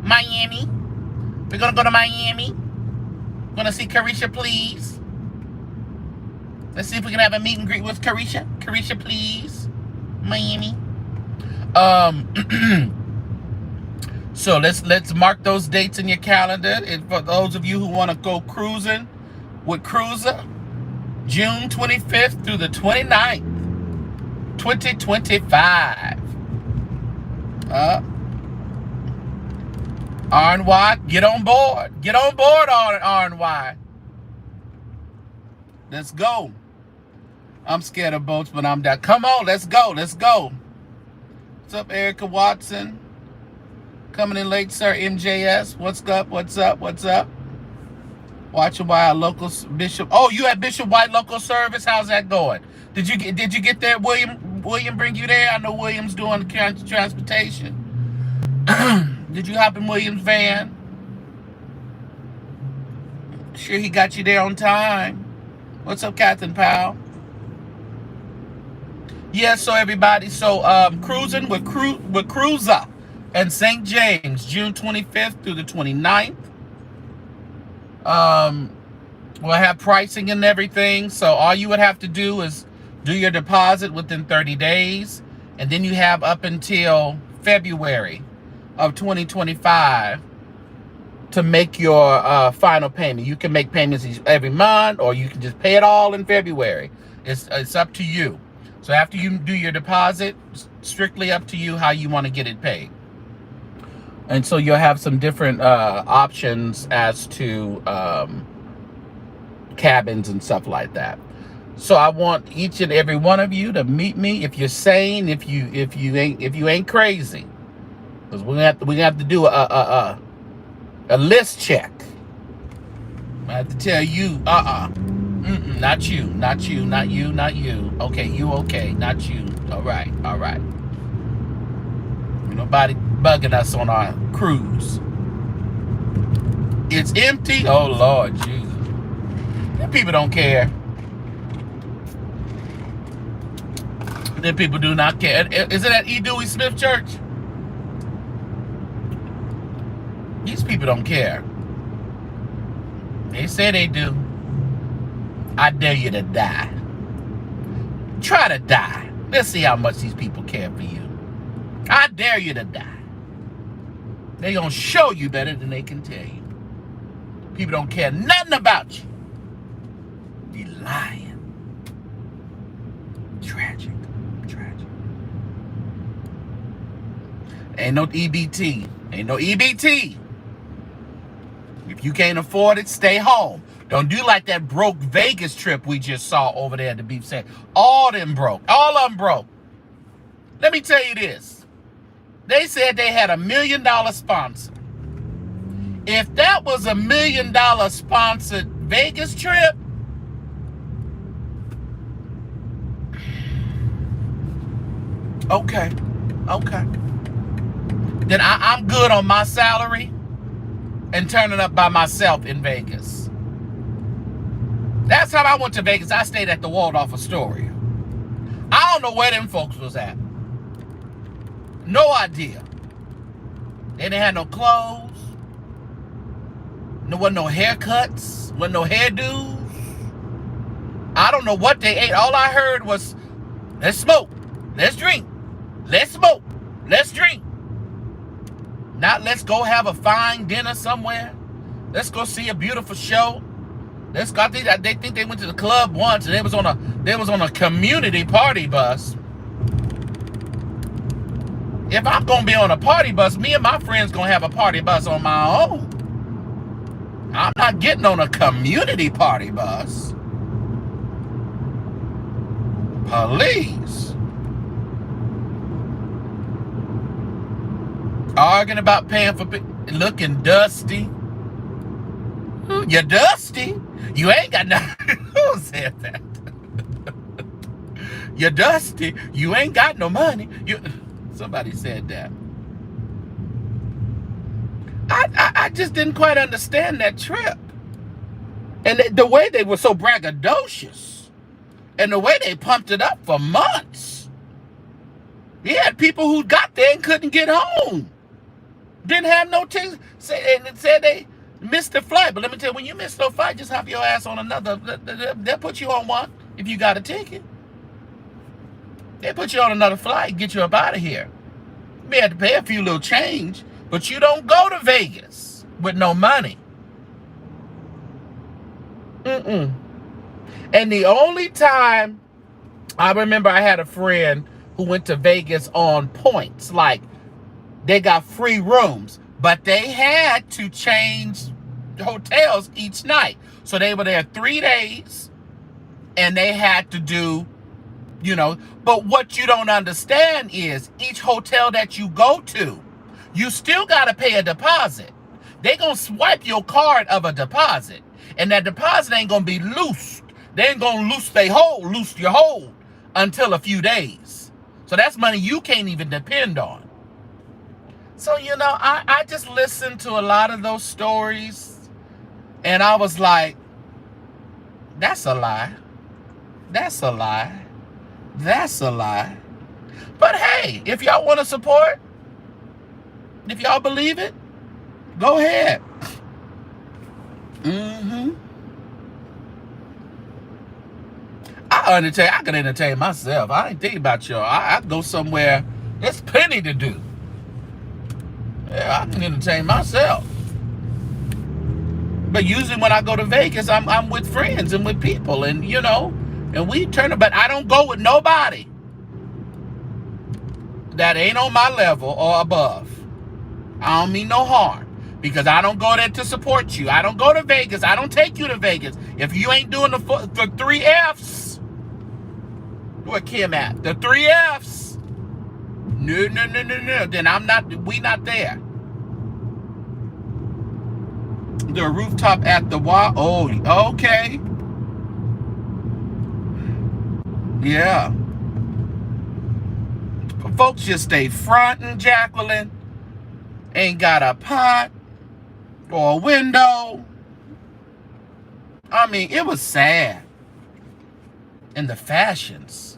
We're going to go to Miami. We're going to see Carisha, please. Let's see if we can have a meet and greet with Carisha. Carisha, please. Miami. So let's mark those dates in your calendar. And for those of you who want to go cruising with Cruiser, June 25th through the 29th, 2025. RNY, get on board. Get on board, RNY. Let's go. I'm scared of boats, but I'm down. Come on, let's go. Let's go. What's up, Erica Watson? Coming in late, sir. MJS. What's up? What's up? What's up? Watching while local Bishop. Oh, you at Bishop White local service? How's that going? Did you get there? William bring you there? I know William's doing the transportation. Did you hop in William's van? Sure he got you there on time. What's up, Captain Powell? Yeah, so everybody, cruising with Cruiser and St. James, June 25th through the 29th. We'll have pricing and everything. So all you would have to do is do your deposit within 30 days. And then you have up until February of 2025 to make your final payment. You can make payments every month, or you can just pay it all in February. It's up to you. So after you do your deposit, Strictly up to you how you want to get it paid. And so you'll have some different options as to cabins and stuff like that. So I want each and every one of you to meet me if you're sane, if you ain't crazy, because we have to do a list check. I have to tell you, not you, not you, not you, not you. Okay, you okay, not you. All right. Nobody bugging us on our cruise. It's empty. Oh Lord Jesus. Them people don't care. Them people do not care. Is it at E. Dewey Smith Church? These people don't care. They say they do. I dare you to die. Try to die. Let's see how much these people care for you. I dare you to die. They gonna show you better than they can tell you. People don't care nothing about you. Be lying. Tragic. Ain't no EBT. Ain't no EBT. If you can't afford it, stay home. Don't do like that broke Vegas trip we just saw over there at the Beef Saint. All them broke. All of them broke. Let me tell you this. They said they had $1 million sponsor. If that was $1 million sponsored Vegas trip, okay. Then I'm good on my salary and turning up by myself in Vegas. That's how I went to Vegas. I stayed at the Waldorf Astoria. I don't know where them folks was at. No idea. They didn't have no clothes. There wasn't no haircuts. Wasn't no hairdos. I don't know what they ate. All I heard was, let's smoke. Let's drink. Let's smoke. Let's drink. Not let's go have a fine dinner somewhere. Let's go see a beautiful show. Let's go. They think they went to the club once and they was on a community party bus. If I'm gonna be on a party bus, me and my friends gonna have a party bus on my own. I'm not getting on a community party bus. Police. Arguing about paying for looking dusty. You're dusty. You ain't got nothing. Who said that? You're dusty. You ain't got no money. Somebody said that. I just didn't quite understand that trip. And the way they were so braggadocious. And the way they pumped it up for months. You had people who got there and couldn't get home. Didn't have no tickets. And said they missed the flight. But let me tell you, when you miss no flight, just hop your ass on another. They'll put you on one if you got a ticket. They put you on another flight, get you up out of here. You may have to pay a few little change, but you don't go to Vegas with no money. And the only time I remember I had a friend who went to Vegas on points, like they got free rooms, but they had to change hotels each night. So they were there 3 days and they had to do, but what you don't understand is each hotel that you go to, you still got to pay a deposit. They going to swipe your card of a deposit, and that deposit ain't going to be loosed. They ain't going to loose your hold until a few days. So that's money you can't even depend on. So, I just listened to a lot of those stories, and I was like, that's a lie. That's a lie. That's a lie. But hey, if y'all want to support, if y'all believe it, go ahead. I can entertain myself. I ain't thinking about y'all. I go somewhere. There's plenty to do. Yeah, I can entertain myself. But usually when I go to Vegas, I'm with friends and with people, and and we turn it. But I don't go with nobody. that ain't on my level or above. I don't mean no harm. Because I don't go there to support you. I don't go to Vegas. I don't take you to Vegas. If you ain't doing the 3 F's. Where Kim at? The 3 F's. No. Then we not there. The rooftop at the wall. Oh, okay. Yeah. Folks just stay fronting, Jacqueline. Ain't got a pot or a window. I mean, it was sad. And the fashions.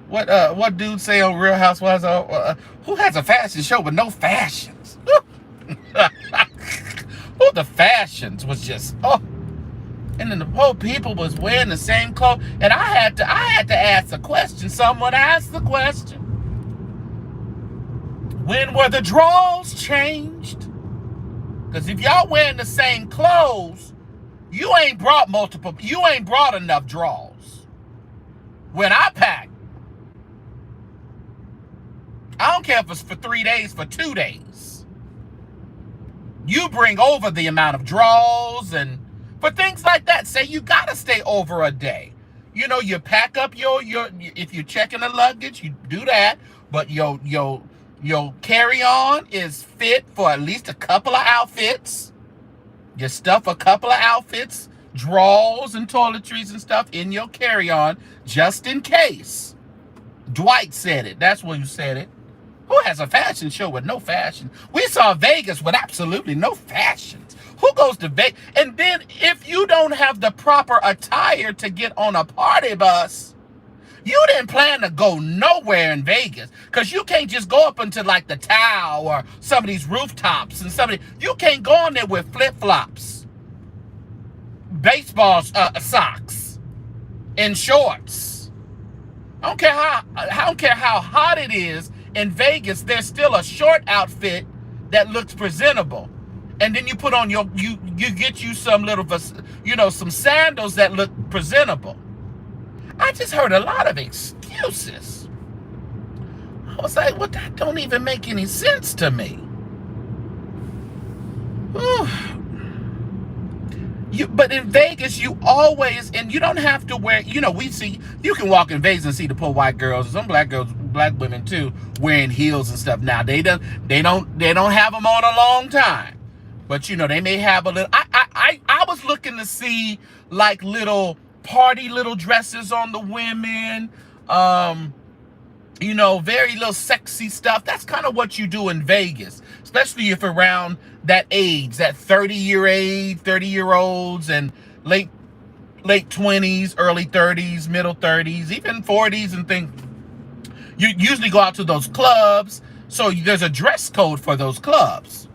What dude say on Real Housewives? Who has a fashion show with no fashions? Oh, the fashions was just and then the whole people was wearing the same clothes, and I had to ask a question. Someone asked the question: when were the draws changed? Because if y'all wearing the same clothes, you ain't brought enough draws. When I pack, I don't care if it's for 3 days, for 2 days. You bring over the amount of draws, and for things like that, say you gotta stay over a day. You know, you pack up your if you're checking the luggage, you do that, but your carry-on is fit for at least a couple of outfits. You stuff a couple of outfits, drawers and toiletries and stuff in your carry-on just in case. Dwight said it. That's when you said it. Who has a fashion show with no fashion? We saw Vegas with absolutely no fashions. Who goes to Vegas? And then if you don't have the proper attire to get on a party bus, you didn't plan to go nowhere in Vegas, because you can't just go up into like the Tao or some of these rooftops and you can't go on there with flip-flops, baseball socks, and shorts. I don't care how hot it is in Vegas. There's still a short outfit that looks presentable, and then you put on you get you some little some sandals that look presentable. I just heard a lot of excuses. I was like, well, that don't even make any sense to me. But in Vegas, you always, and you don't have to wear, you can walk in Vegas and see the poor white girls, some black women too, wearing heels and stuff. Now they don't have them on a long time, but they may have a little. I was looking to see like little dresses on the women, very little sexy stuff. That's kind of what you do in Vegas, especially if around that age, that 30-year-olds and late 20s, early 30s, middle 30s, even 40s and things. You usually go out to those clubs, so there's a dress code for those clubs.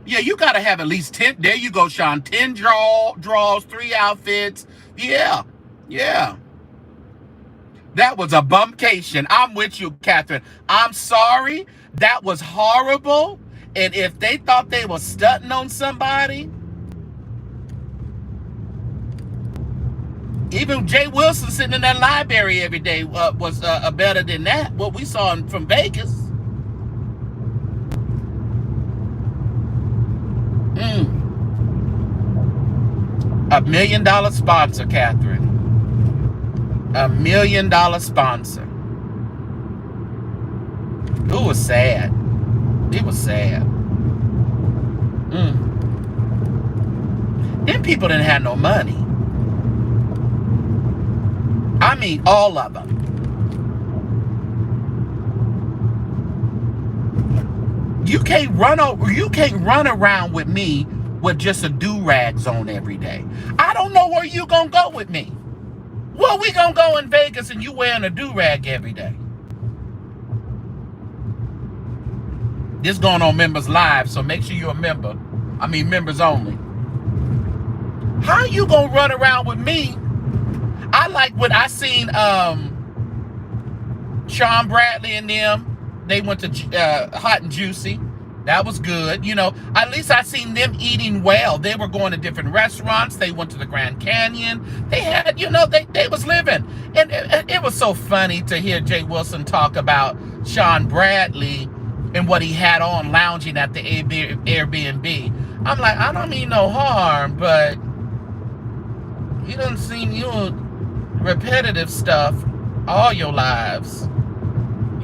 Yeah, you got to have at least 10. There you go, Sean. 10 draws, 3 outfits. Yeah. That was a bumpcation. I'm with you, Catherine. I'm sorry. That was horrible. And if they thought they were stunting on somebody, even Jay Wilson sitting in that library every day was better than that, what we saw from Vegas. $1 million sponsor, Catherine. $1 million sponsor. It was sad. It was sad. Them people didn't have no money. I mean, all of them. You can't run around with me with just a do-rags on every day. I don't know where you gonna go with me. Well, we gonna go in Vegas and you wearing a do-rag every day. This going on Members Live, so make sure you're a member. I mean, members only. How you gonna run around with me? I like when I seen Sean Bradley and them. They went to Hot and Juicy. That was good. You know, at least I seen them eating well. They were going to different restaurants. They went to the Grand Canyon. They had, you know, they was living. And it was so funny to hear Jay Wilson talk about Sean Bradley and what he had on lounging at the Airbnb. I'm like, I don't mean no harm, but you done seen you repetitive stuff all your lives.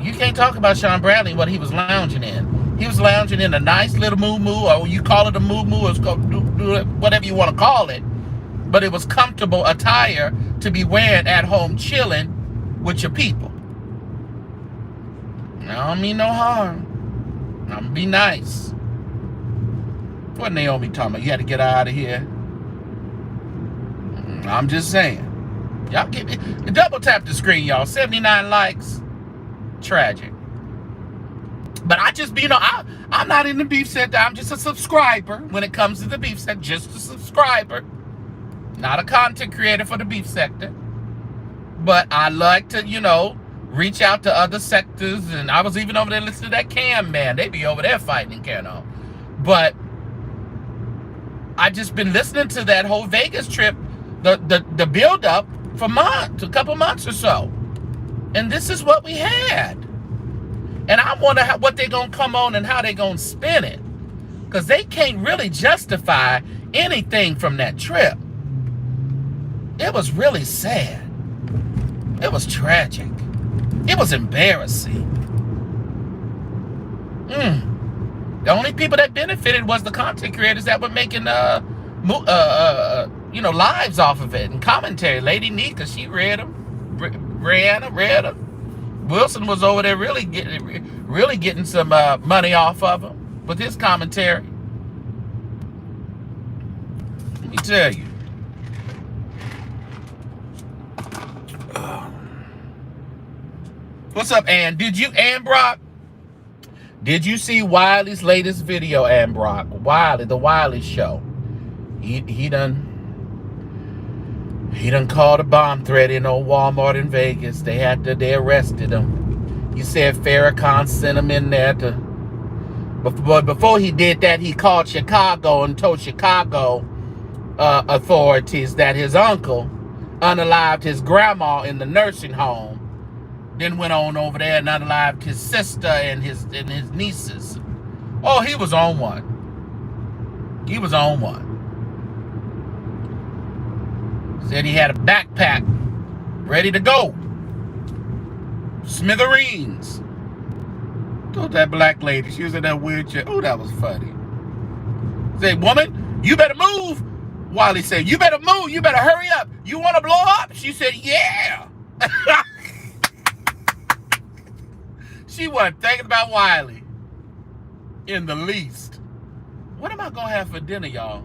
You can't talk about Sean Bradley and what he was lounging in. He was lounging in a nice little moo-moo, or you call it a moo-moo, or whatever you want to call it. But it was comfortable attire to be wearing at home chilling with your people. I don't mean no harm. I'm gonna be nice. What Naomi talking about? You had to get out of here. I'm just saying. Y'all get it. Double tap the screen, y'all. 79 likes. Tragic. But I just, you know, I'm not in the beef sector. I'm just a subscriber when it comes to the beef sector. Just a subscriber. Not a content creator for the beef sector. But I like to, you know, reach out to other sectors. And I was even over there listening to that Cam man. They be over there fighting Cano. But I just been listening to that whole Vegas trip, the build up for months, a couple months or so. And this is what we had. And I wonder what they're going to come on and how they're going to spin it. Because they can't really justify anything from that trip. It was really sad. It was tragic. It was embarrassing. The only people that benefited was the content creators that were making, you know, lives off of it and commentary. Lady Nika, she read them. Rihanna read them. Wilson was over there really getting some money off of him with his commentary. Let me tell you. What's up, Ann? Ann Brock? Did you see Wiley's latest video, Ann Brock? Wiley, the Wiley show. He done called a bomb threat in old Walmart in Vegas. They arrested him. He said Farrakhan sent him in there to. But before he did that, he called Chicago and told Chicago authorities that his uncle unalived his grandma in the nursing home. Then went on over there and unalived his sister and his nieces. Oh, he was on one. He was on one. Said he had a backpack ready to go. Smithereens. Told that black lady, she was in that wheelchair. Oh, that was funny. Said, woman, you better move. Wally said, you better move. You better hurry up. You want to blow up? She said, yeah. She wasn't thinking about Wiley in the least. What am I going to have for dinner, y'all?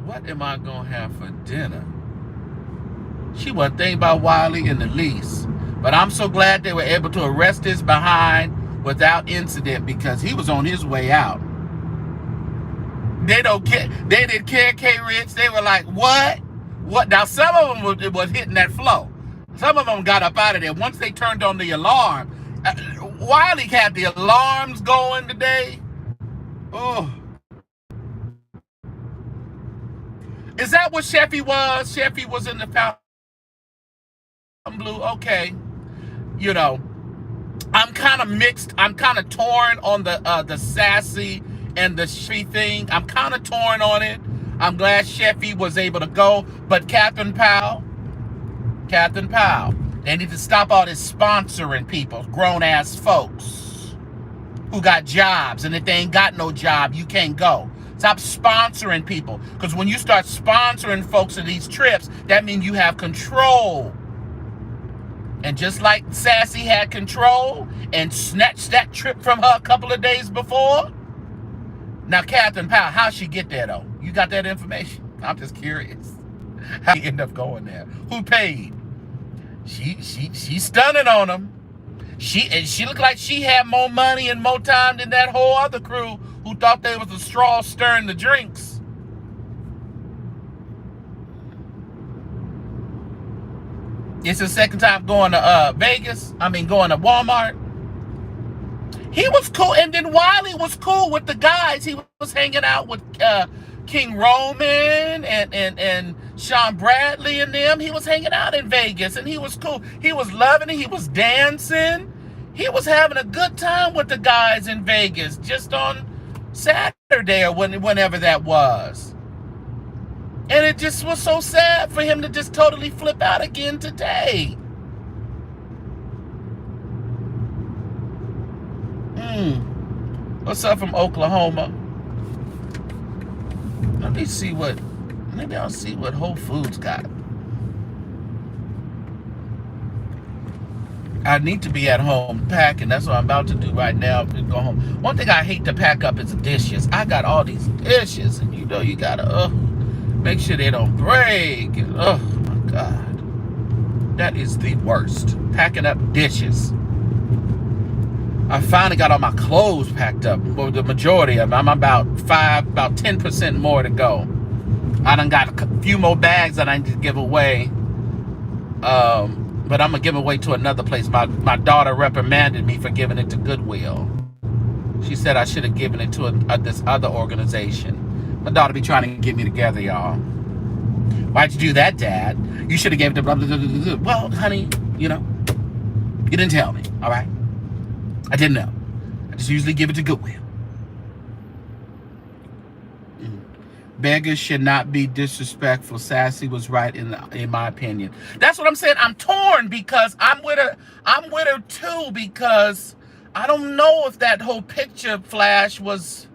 What am I going to have for dinner? She wasn't thinking about Wiley in the least. But I'm so glad they were able to arrest his behind without incident because he was on his way out. They didn't care, K-Rich. They were like, what? What? Now, some of them was hitting that flow. Some of them got up out of there. Once they turned on the alarm, Wiley had the alarms going today. Oh. Is that what Sheffy was? Sheffy was in the Fountain Blue? Okay. You know, I'm kind of mixed. I'm kind of torn on the sassy and the Sheffy thing. I'm kind of torn on it. I'm glad Sheffy was able to go. But Catherine Powell, they need to stop all this sponsoring people, grown-ass folks who got jobs. And if they ain't got no job, you can't go. Stop sponsoring people. Because when you start sponsoring folks to these trips, that means you have control. And just like Sassy had control and snatched that trip from her a couple of days before, now Catherine Powell, how'd she get there, though? You got that information? I'm just curious. How you end up going there? Who paid? She stunning on them. She looked like she had more money and more time than that whole other crew who thought they was a straw stirring the drinks. It's the second time going to Vegas. I mean, going to Walmart. He was cool, and then Wiley was cool with the guys. He was hanging out with King Roman and Sean Bradley and them. He was hanging out in Vegas, and he was cool. He was loving it. He was dancing. He was having a good time with the guys in Vegas just on Saturday or whenever that was. And it just was so sad for him to just totally flip out again today. What's up from Oklahoma? Let me see what, maybe I'll see what Whole Foods got. I need to be at home packing. That's what I'm about to do right now. Go home. One thing I hate to pack up is the dishes. I got all these dishes, and you know you gotta make sure they don't break. Oh my God, that is the worst. Packing up dishes. I finally got all my clothes packed up. Well, the majority of them. I'm about 10% more to go. I done got a few more bags that I need to give away. But I'm gonna give away to another place. My daughter reprimanded me for giving it to Goodwill. She said I should have given it to this other organization. My daughter be trying to get me together, y'all. Why'd you do that, Dad? You should have given it to blah, blah, blah, blah, blah. Well, honey, you know, you didn't tell me, all right? I didn't know. I just usually give it to Goodwill. Beggars should not be disrespectful. Sassy was right in my opinion. That's what I'm saying. I'm torn because I'm with her too, because I don't know if that whole picture flash was,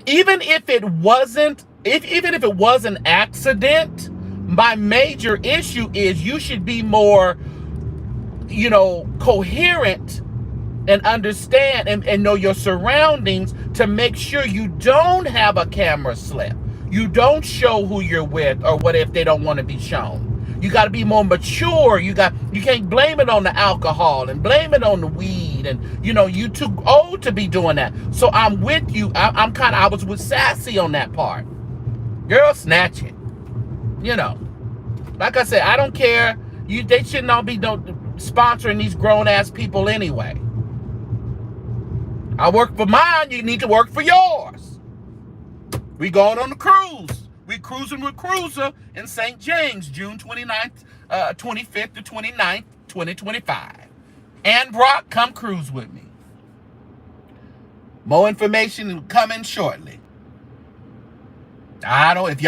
even if it wasn't an accident, my major issue is you should be more, coherent and understand and know your surroundings to make sure you don't have a camera slip. You don't show who you're with, or what if they don't want to be shown. You got to be more mature. You can't blame it on the alcohol and blame it on the weed, and you too old to be doing that. So I'm with you. I was with Sassy on that part. Girl, snatch it. Like I said, I don't care. They should not be sponsoring these grown ass people anyway. I work for mine, you need to work for yours. We going on the cruise. We cruising with Cruiser in St. James, June 29th, 25th to 29th, 2025. And Brock, come cruise with me. More information coming shortly. I don't, if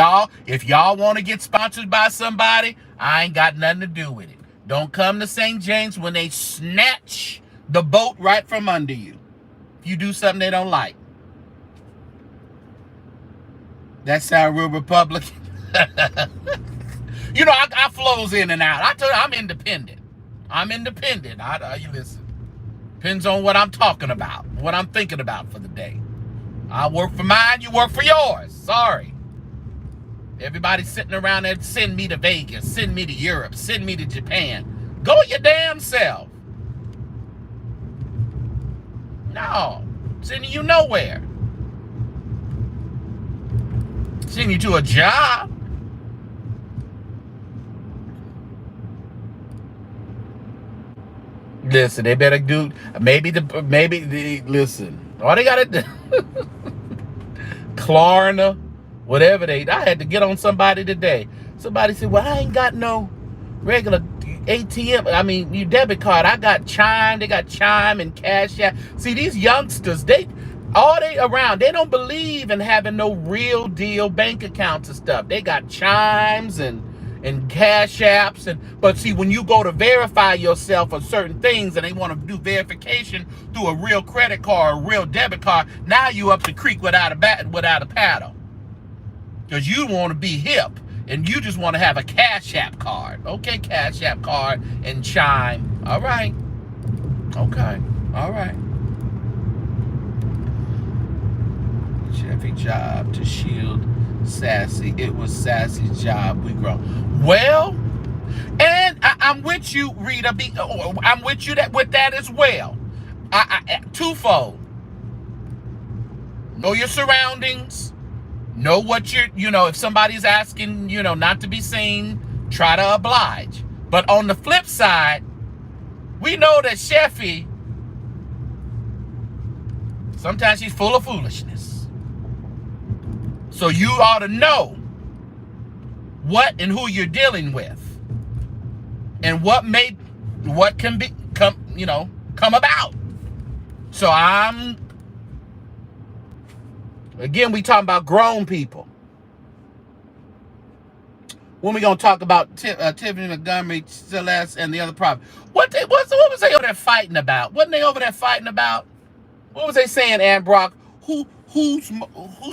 y'all want to get sponsored by somebody, I ain't got nothing to do with it. Don't come to St. James when they snatch the boat right from under you. You do something they don't like. That sound real Republican. I flows in and out. I told you I'm independent. You listen. Depends on what I'm talking about, what I'm thinking about for the day. I work for mine, you work for yours. Sorry. Everybody sitting around there, send me to Vegas, send me to Europe, send me to Japan. Go your damn self. No. Sending you nowhere. Sending you to a job. Listen, they better do, listen. All they gotta do, Klarna, whatever I had to get on somebody today. Somebody said, well, I ain't got no regular ATM. Your debit card. I got Chime. They got Chime and CashApp. See, these youngsters, they don't believe in having no real deal bank accounts and stuff. They got Chimes and Cash Apps, but see, when you go to verify yourself on certain things and they want to do verification through a real credit card, a real debit card, now you up the creek without a paddle, because you want to be hip and you just want to have a Cash App card. Okay, Cash App card and Chime. All right. Okay. All right. Chevy job to shield Sassy. It was Sassy's job. We grow. Well, and I'm with you, Rita. I'm with you with that as well. Twofold. Know your surroundings. Know what if somebody's asking, not to be seen, try to oblige. But on the flip side, we know that Sheffy Sometimes she's full of foolishness. So you ought to know what and who you're dealing with, and what can come about. So again, we talking about grown people. When we gonna talk about Tiffany Montgomery, Celeste, and the other prophet? What was they over there fighting about? Wasn't they over there fighting about? What was they saying, Ann Brock? Who's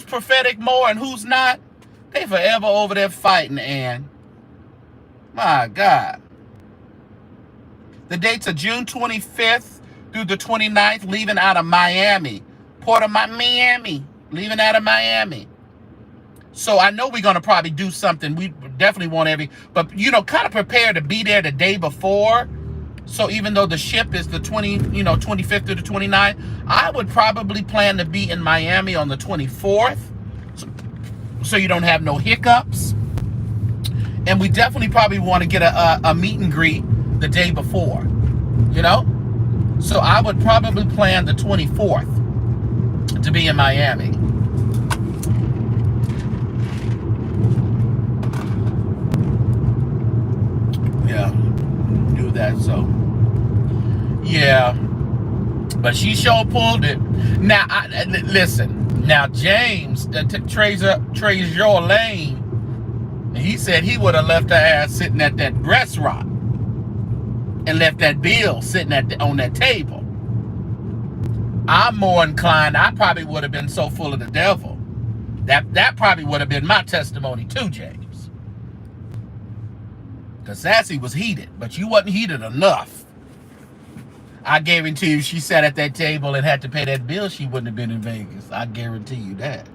prophetic more and who's not? They forever over there fighting, Ann. My God. The dates are June 25th through the 29th, leaving out of Miami. Miami, leaving out of Miami. So I know we're going to probably do something. We definitely want but kind of prepare to be there the day before. So even though the ship is the 25th to the 29th, I would probably plan to be in Miami on the 24th. So you don't have no hiccups. And we definitely probably want to get a meet and greet the day before, So I would probably plan the 24th to be in Miami. Yeah, do that. So, yeah, but she sure pulled it. Now, listen. Now, James, Treasure Lane, he said he would have left her ass sitting at that restaurant and left that bill sitting on that table. I'm more inclined. I probably would have been so full of the devil. That probably would have been my testimony too, James. Because Sassy was heated, but you wasn't heated enough. I guarantee you, if she sat at that table and had to pay that bill, she wouldn't have been in Vegas. I guarantee you that.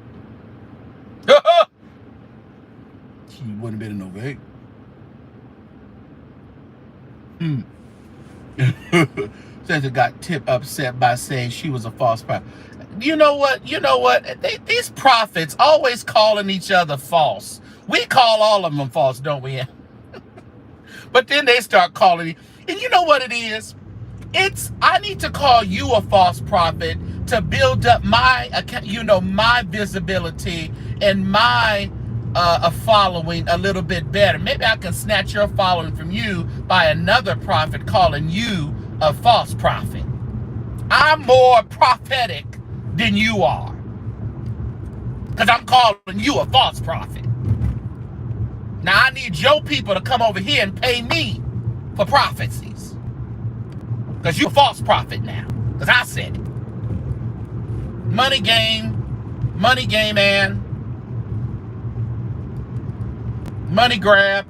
She wouldn't have been in no Vegas. Says got upset by saying she was a false prophet. You know what? These prophets always calling each other false. We call all of them false, don't we? But then they start calling you. And you know what it is? I need to call you a false prophet to build up my visibility and my following a little bit better. Maybe I can snatch your following from you by another prophet calling you a false prophet. I'm more prophetic than you are, because I'm calling you a false prophet. Now I need your people to come over here and pay me for prophecies, because you're a false prophet now, because I said it. Money game, man. Money grab.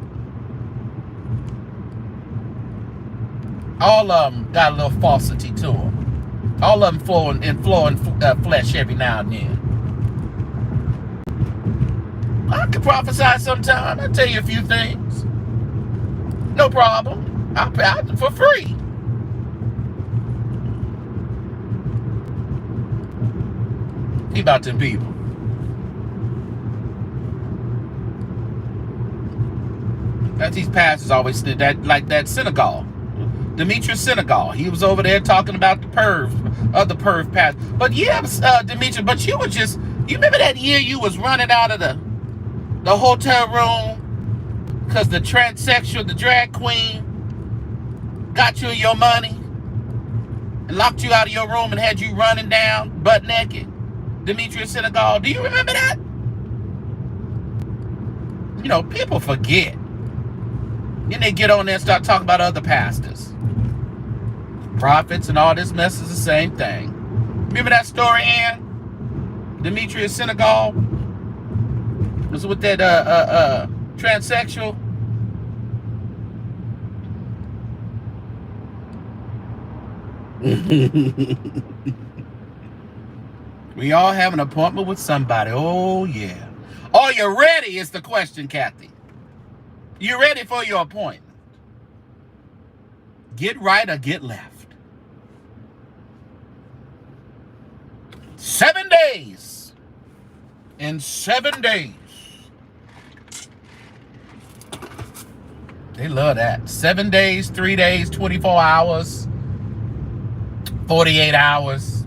All of them got a little falsity to them. All of them flowing flesh every now and then. I can prophesy sometime. I'll tell you a few things. No problem. I'll for free. He about them people. That's these pastors always did that, like that synagogue. Demetrius Synagogue. He was over there talking about the perv past. But yeah, Demetrius, but you remember that year you was running out of the hotel room because the transsexual, the drag queen, got you your money and locked you out of your room and had you running down butt naked? Demetrius Synagogue. Do you remember that? People forget. Then they get on there and start talking about other pastors. Prophets and all this mess is the same thing. Remember that story, Ann? Demetrius Synagogue? Was with that transsexual? We all have an appointment with somebody. Oh, yeah. Are you ready is the question, Kathy. You ready for your appointment? Get right or get left. 7 days. In 7 days. They love that. 7 days, 3 days, 24 hours, 48 hours.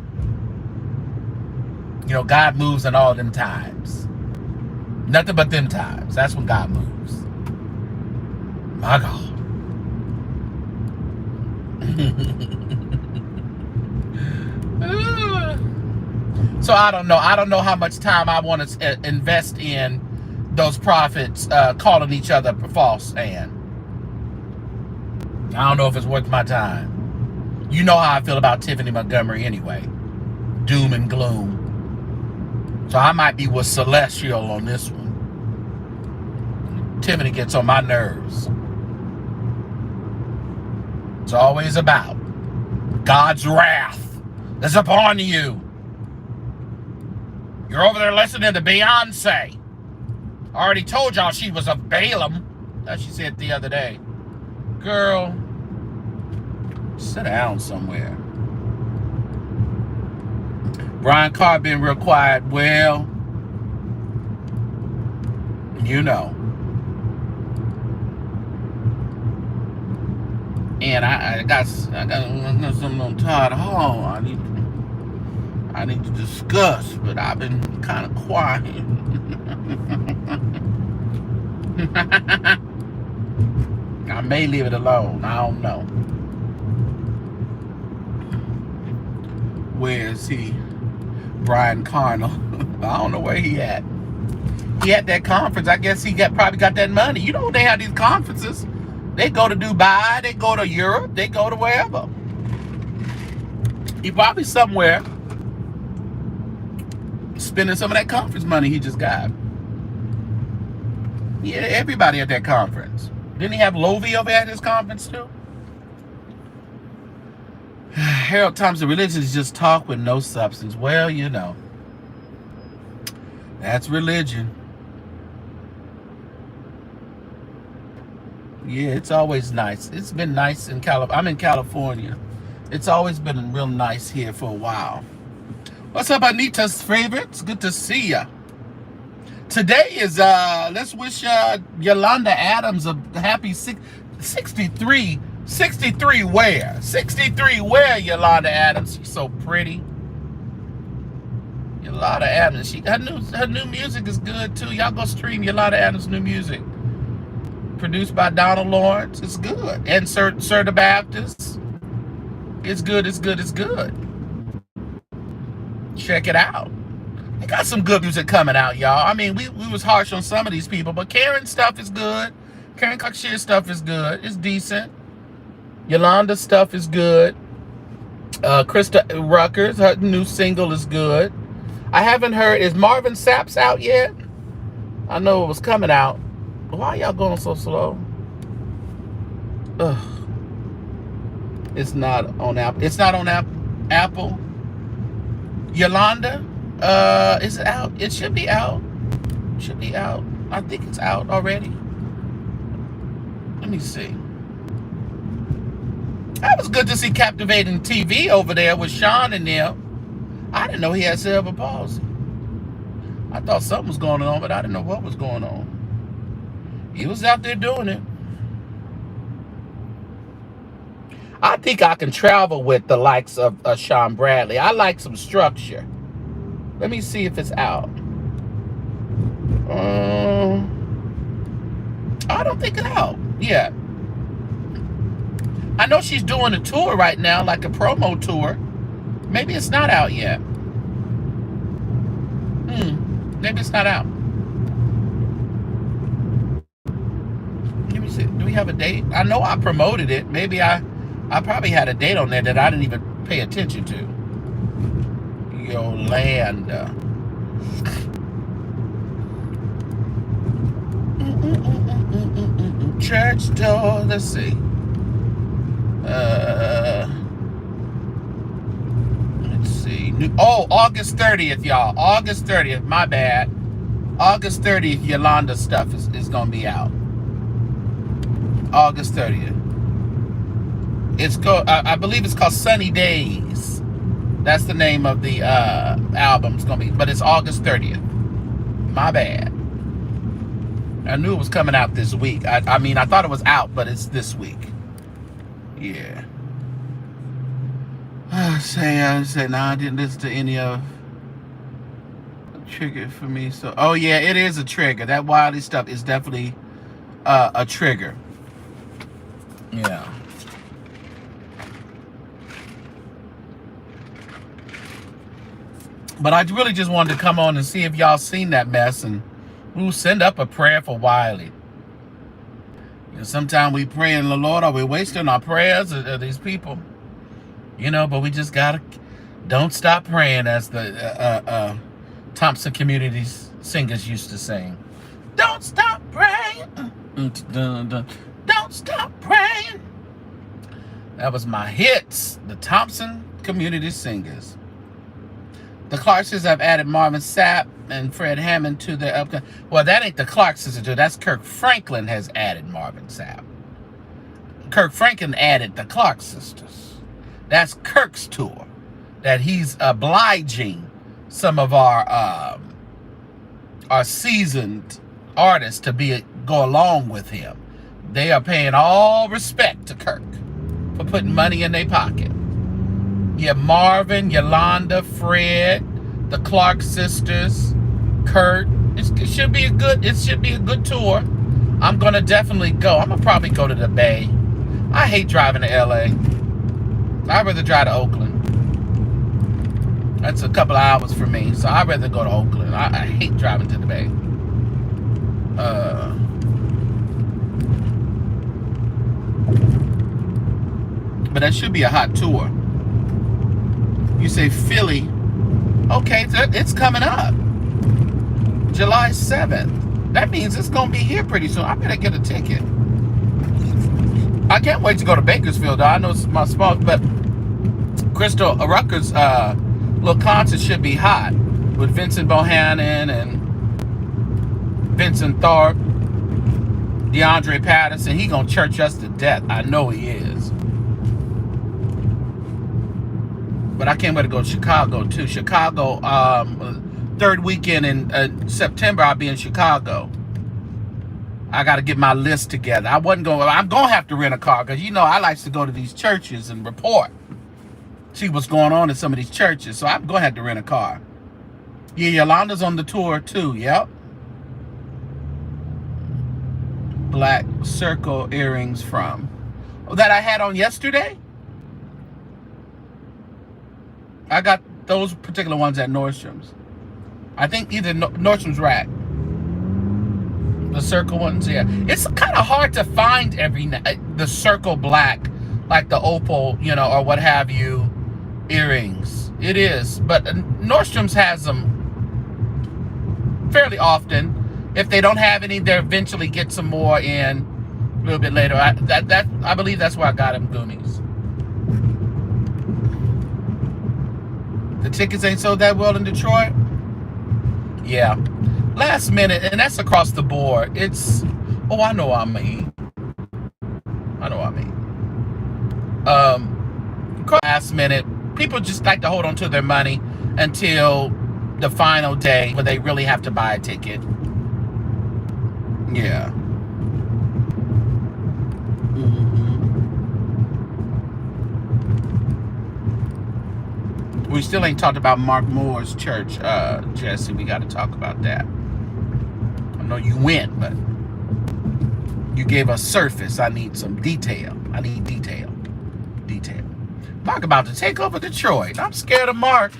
You know, God moves in all them times. Nothing but them times. That's when God moves. My God. So I don't know. I don't know how much time I want to invest in those prophets calling each other false, and I don't know if it's worth my time. You know how I feel about Tiffany Montgomery anyway. Doom and gloom. So I might be with Celestial on this one. Tiffany gets on my nerves. It's always about God's wrath is upon you. You're over there listening to Beyonce. I already told y'all she was of Balaam. As she said the other day. Girl, sit down somewhere. Brian Carr been real quiet. Well, you know. And I got something on Todd Hall I need to discuss, but I've been kind of quiet. I may leave it alone. I don't know. Where is he? Brian Carnell. I don't know where he at. He at that conference. I guess he probably got that money. You know, they have these conferences. They go to Dubai. They go to Europe. They go to wherever. He probably somewhere spending some of that conference money he just got. Yeah, everybody at that conference. Didn't he have Lovey over at his conference too? Harold Thompson, religion is just talk with no substance. Well, you know. That's religion. Yeah, it's always nice. It's been nice in California. I'm in California. It's always been real nice here for a while. What's up, Anita's favorites? Good to see ya. Today is, let's wish Yolanda Adams a happy 63. 63 where? 63 where, Yolanda Adams? She's so pretty. Yolanda Adams. Her new music is good too. Y'all go stream Yolanda Adams' new music. Produced by Donald Lawrence. It's good. And Sir the Baptist. It's good, it's good, it's good. Check it out. They got some good music coming out, y'all. I mean, we was harsh on some of these people, but Karen's stuff is good. Karen Cockshear's stuff is good. It's decent. Yolanda's stuff is good. Krista Ruckers, her new single is good. I haven't heard, is Marvin Sapp's out yet? I know it was coming out. Why y'all going so slow? Ugh. It's not on Apple. It's not on Apple. Yolanda? Is it out? It should be out. Should be out. I think it's out already. Let me see. That was good to see Captivating TV over there with Sean and them. I didn't know he had cerebral palsy. I thought something was going on, but I didn't know what was going on. He was out there doing it. I think I can travel with the likes of Sean Bradley. I like some structure. Let me see if it's out. I don't think it's out yet. I know she's doing a tour right now, like a promo tour. Maybe it's not out yet. Maybe it's not out. Let me see. Do we have a date? I know I promoted it. Maybe I probably had a date on there that I didn't even pay attention to. Yolanda. Church door. Let's see. Let's see. August 30th, y'all. August 30th. My bad. August 30th, Yolanda stuff is gonna be out. August 30th. I believe it's called Sunny Days. That's the name of the album. It's gonna be, but it's August 30th. My bad. I knew it was coming out this week. I mean, I thought it was out, but it's this week. Yeah. I say, no, I didn't listen to any of trigger for me. So, oh yeah, it is a trigger. That Wiley stuff is definitely a trigger. Yeah. But I really just wanted to come on and see if y'all seen that mess, and we'll send up a prayer for Wiley. You know, sometimes we pray in the Lord, are we wasting our prayers of these people? You know, but we just gotta don't stop praying, as the Thompson Community Singers used to sing. Don't stop praying. Don't stop praying. That was my hits. The Thompson Community Singers. The Clark sisters have added Marvin Sapp and Fred Hammond to their upcoming. Well, that ain't the Clark sisters, dude. That's Kirk Franklin has added Marvin Sapp. Kirk Franklin added the Clark sisters. That's Kirk's tour. That he's obliging some of our seasoned artists to go along with him. They are paying all respect to Kirk for putting money in their pocket. You have Marvin, Yolanda, Fred, the Clark sisters, Kurt. It should be a good tour. I'm gonna definitely go. I'm gonna probably go to the Bay. I hate driving to LA. I'd rather drive to Oakland. That's a couple of hours for me, so I'd rather go to Oakland. I hate driving to the Bay. But that should be a hot tour. You say Philly. Okay, it's coming up. July 7th. That means it's going to be here pretty soon. I better get a ticket. I can't wait to go to Bakersfield, though. I know it's my spot, but Crystal Rucker's little concert should be hot with Vincent Bohannon and Vincent Tharpe, DeAndre Patterson. He going to church us to death. I know he is. But I can't wait to go to Chicago, too. Chicago, third weekend in September, I'll be in Chicago. I got to get my list together. I'm going to have to rent a car because, you know, I like to go to these churches and report. See what's going on in some of these churches. So I'm going to have to rent a car. Yeah, Yolanda's on the tour, too. Yep. Black circle earrings from. Oh, that I had on yesterday? I got those particular ones at Nordstrom's. I think either Nordstrom's Rack. The circle ones, yeah. It's kind of hard to find the circle black, like the opal, you know, or what have you, earrings. It is. But Nordstrom's has them fairly often. If they don't have any, they'll eventually get some more in a little bit later. I believe that's where I got them, Goonies. The tickets ain't sold that well in Detroit? Yeah. Last minute, and that's across the board. It's, I know what I mean. Last minute, people just like to hold on to their money until the final day where they really have to buy a ticket. Yeah. We still ain't talked about Mark Moore's church, Jesse. We got to talk about that. I know you went, but you gave us surface. I need some detail. I need detail. Mark about to take over Detroit. I'm scared of Mark.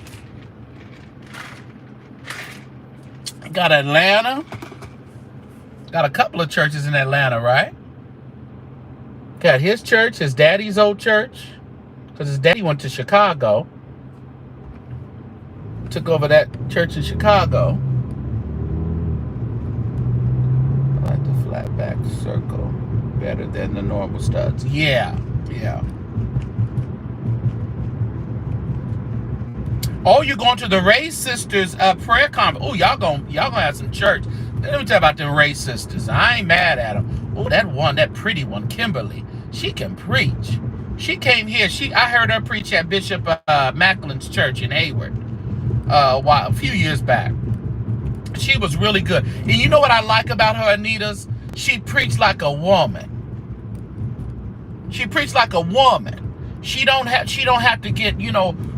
Got Atlanta. Got a couple of churches in Atlanta, right? Got his church, his daddy's old church. Because his daddy went to Chicago. Took over that church in Chicago. I like the flat back circle better than the normal studs. Yeah. Oh, you're going to the Ray Sisters prayer conference. Oh, y'all gonna have some church. Let me tell you about the Ray Sisters. I ain't mad at them. Oh, that pretty one, Kimberly. She can preach. She came here. I heard her preach at Bishop Macklin's church in Hayward. A few years back. She was really good. And you know what I like about her, Anita's? She preached like a woman. She preached like a woman. She don't have to get,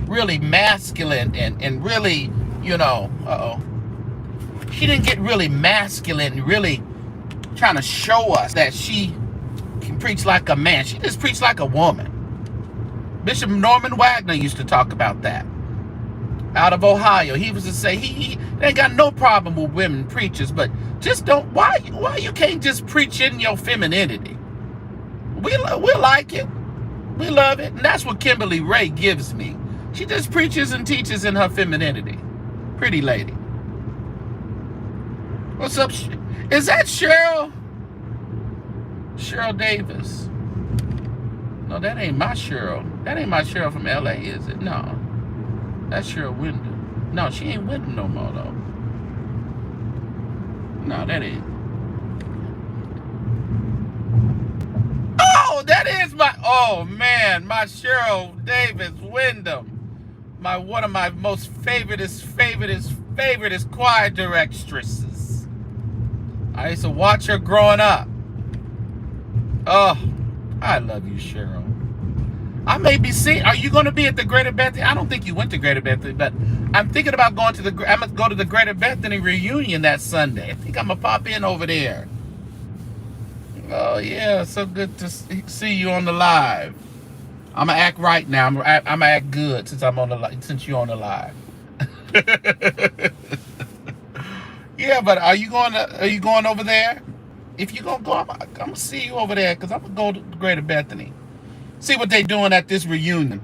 really masculine and really, she didn't get really masculine and really trying to show us that she can preach like a man. She just preached like a woman. Bishop Norman Wagner used to talk about that. Out of Ohio, he was to say he ain't got no problem with women preachers, but just don't. Why you can't just preach in your femininity? We like it, we love it, and that's what Kimberly Ray gives me. She just preaches and teaches in her femininity. Pretty lady. What's up? Is that Cheryl? Cheryl Davis? No, that ain't my Cheryl. That ain't my Cheryl from LA, is it? No. That's Cheryl Wyndham. No, she ain't Wyndham no more, though. No, that ain't. Oh, that is my. Oh, man. My Cheryl Davis Wyndham. One of my most favoriteest choir directresses. I used to watch her growing up. Oh, I love you, Cheryl. I may be seeing. Are you going to be at the Greater Bethany? I don't think you went to Greater Bethany, but I'm thinking about going to I'm going to go to the Greater Bethany reunion that Sunday. I think I'm going to pop in over there. Oh, yeah. So good to see you on the live. I'm going to act right now. I'm going to act good since you're on the live. Yeah, but are you going over there? If you're going to go, I'm going to see you over there because I'm going to go to Greater Bethany. See what they doing at this reunion.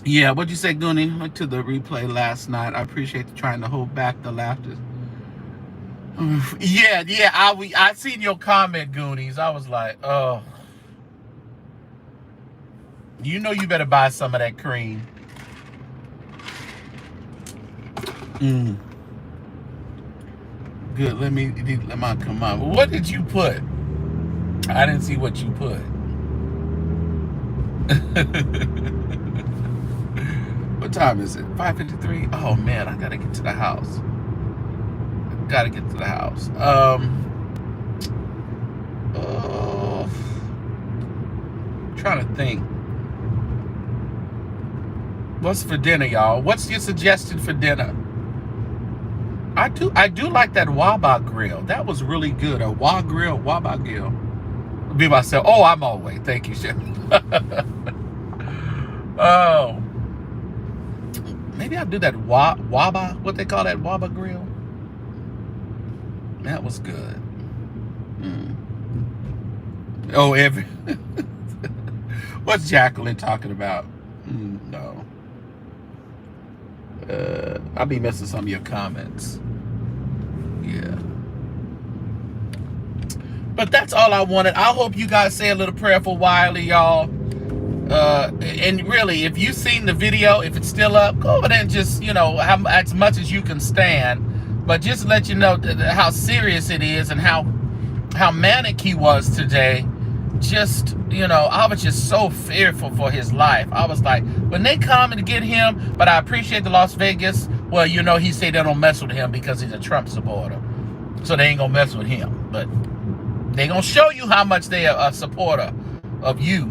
Yeah, what'd you say, Goonie? Went to the replay last night. I appreciate trying to hold back the laughter. Yeah, I seen your comment, Goonies. I was like, oh. You know you better buy some of that cream. Good, let me come on. What did you put? I didn't see what you put. What time is it? 5:53? Oh man, I gotta get to the house. Trying to think. What's for dinner, y'all? What's your suggestion for dinner? I do like that Waba grill. That was really good. A Waba grill. Be myself. Oh, I'm all way. Thank you, Chef. Oh. Maybe I'll do that Waba. What they call that Waba grill? That was good. Oh, what's Jacqueline talking about? No. I'll be missing some of your comments. Yeah. But that's all I wanted. I hope you guys say a little prayer for Wiley, y'all. And really, if you've seen the video, if it's still up, go over there and just, as much as you can stand. But just let you know how serious it is and how manic he was today. Just, I was just so fearful for his life. I was like, when they come and get him, but I appreciate the Las Vegas. Well, he said they don't mess with him because he's a Trump supporter. So they ain't gonna mess with him. But they gonna show you how much they are a supporter of you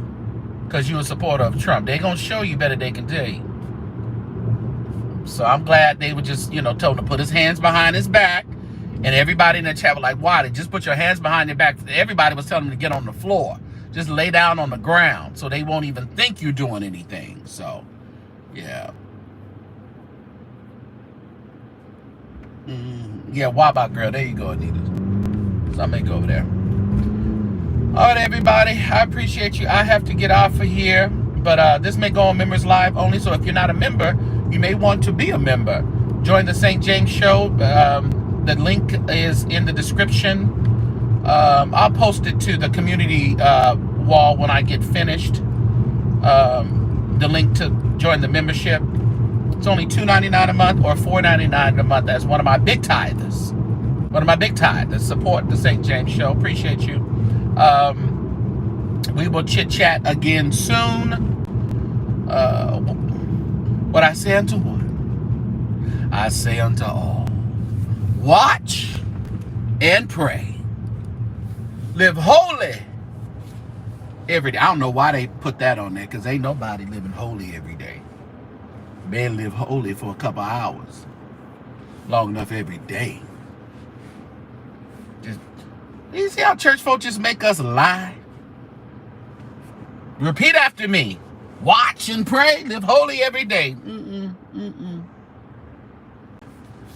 because you're a supporter of Trump. They gonna show you better they can tell you. So I'm glad they were just, told him to put his hands behind his back. And everybody in the chat was like, Wally, just put your hands behind your back. Everybody was telling him to get on the floor. Just lay down on the ground so they won't even think you're doing anything. So, yeah. Yeah, Waba girl. There you go, Anita. So I may go over there. All right, everybody. I appreciate you. I have to get off of here. But this may go on Members Live only. So if you're not a member, you may want to be a member. Join the St. James Show. The link is in the description. I'll post it to the community wall when I get finished. The link to join the membership. It's only $2.99 a month or $4.99 a month. That's one of my big tithers. Support the St. James Show. Appreciate you. We will chit chat again soon. What I say unto one, I say unto all. Watch and pray. Live holy every day. I don't know why they put that on there because ain't nobody living holy every day. They live holy for a couple hours. long enough every day. Just, you see how church folk just make us lie? Repeat after me. Watch and pray. Live holy every day.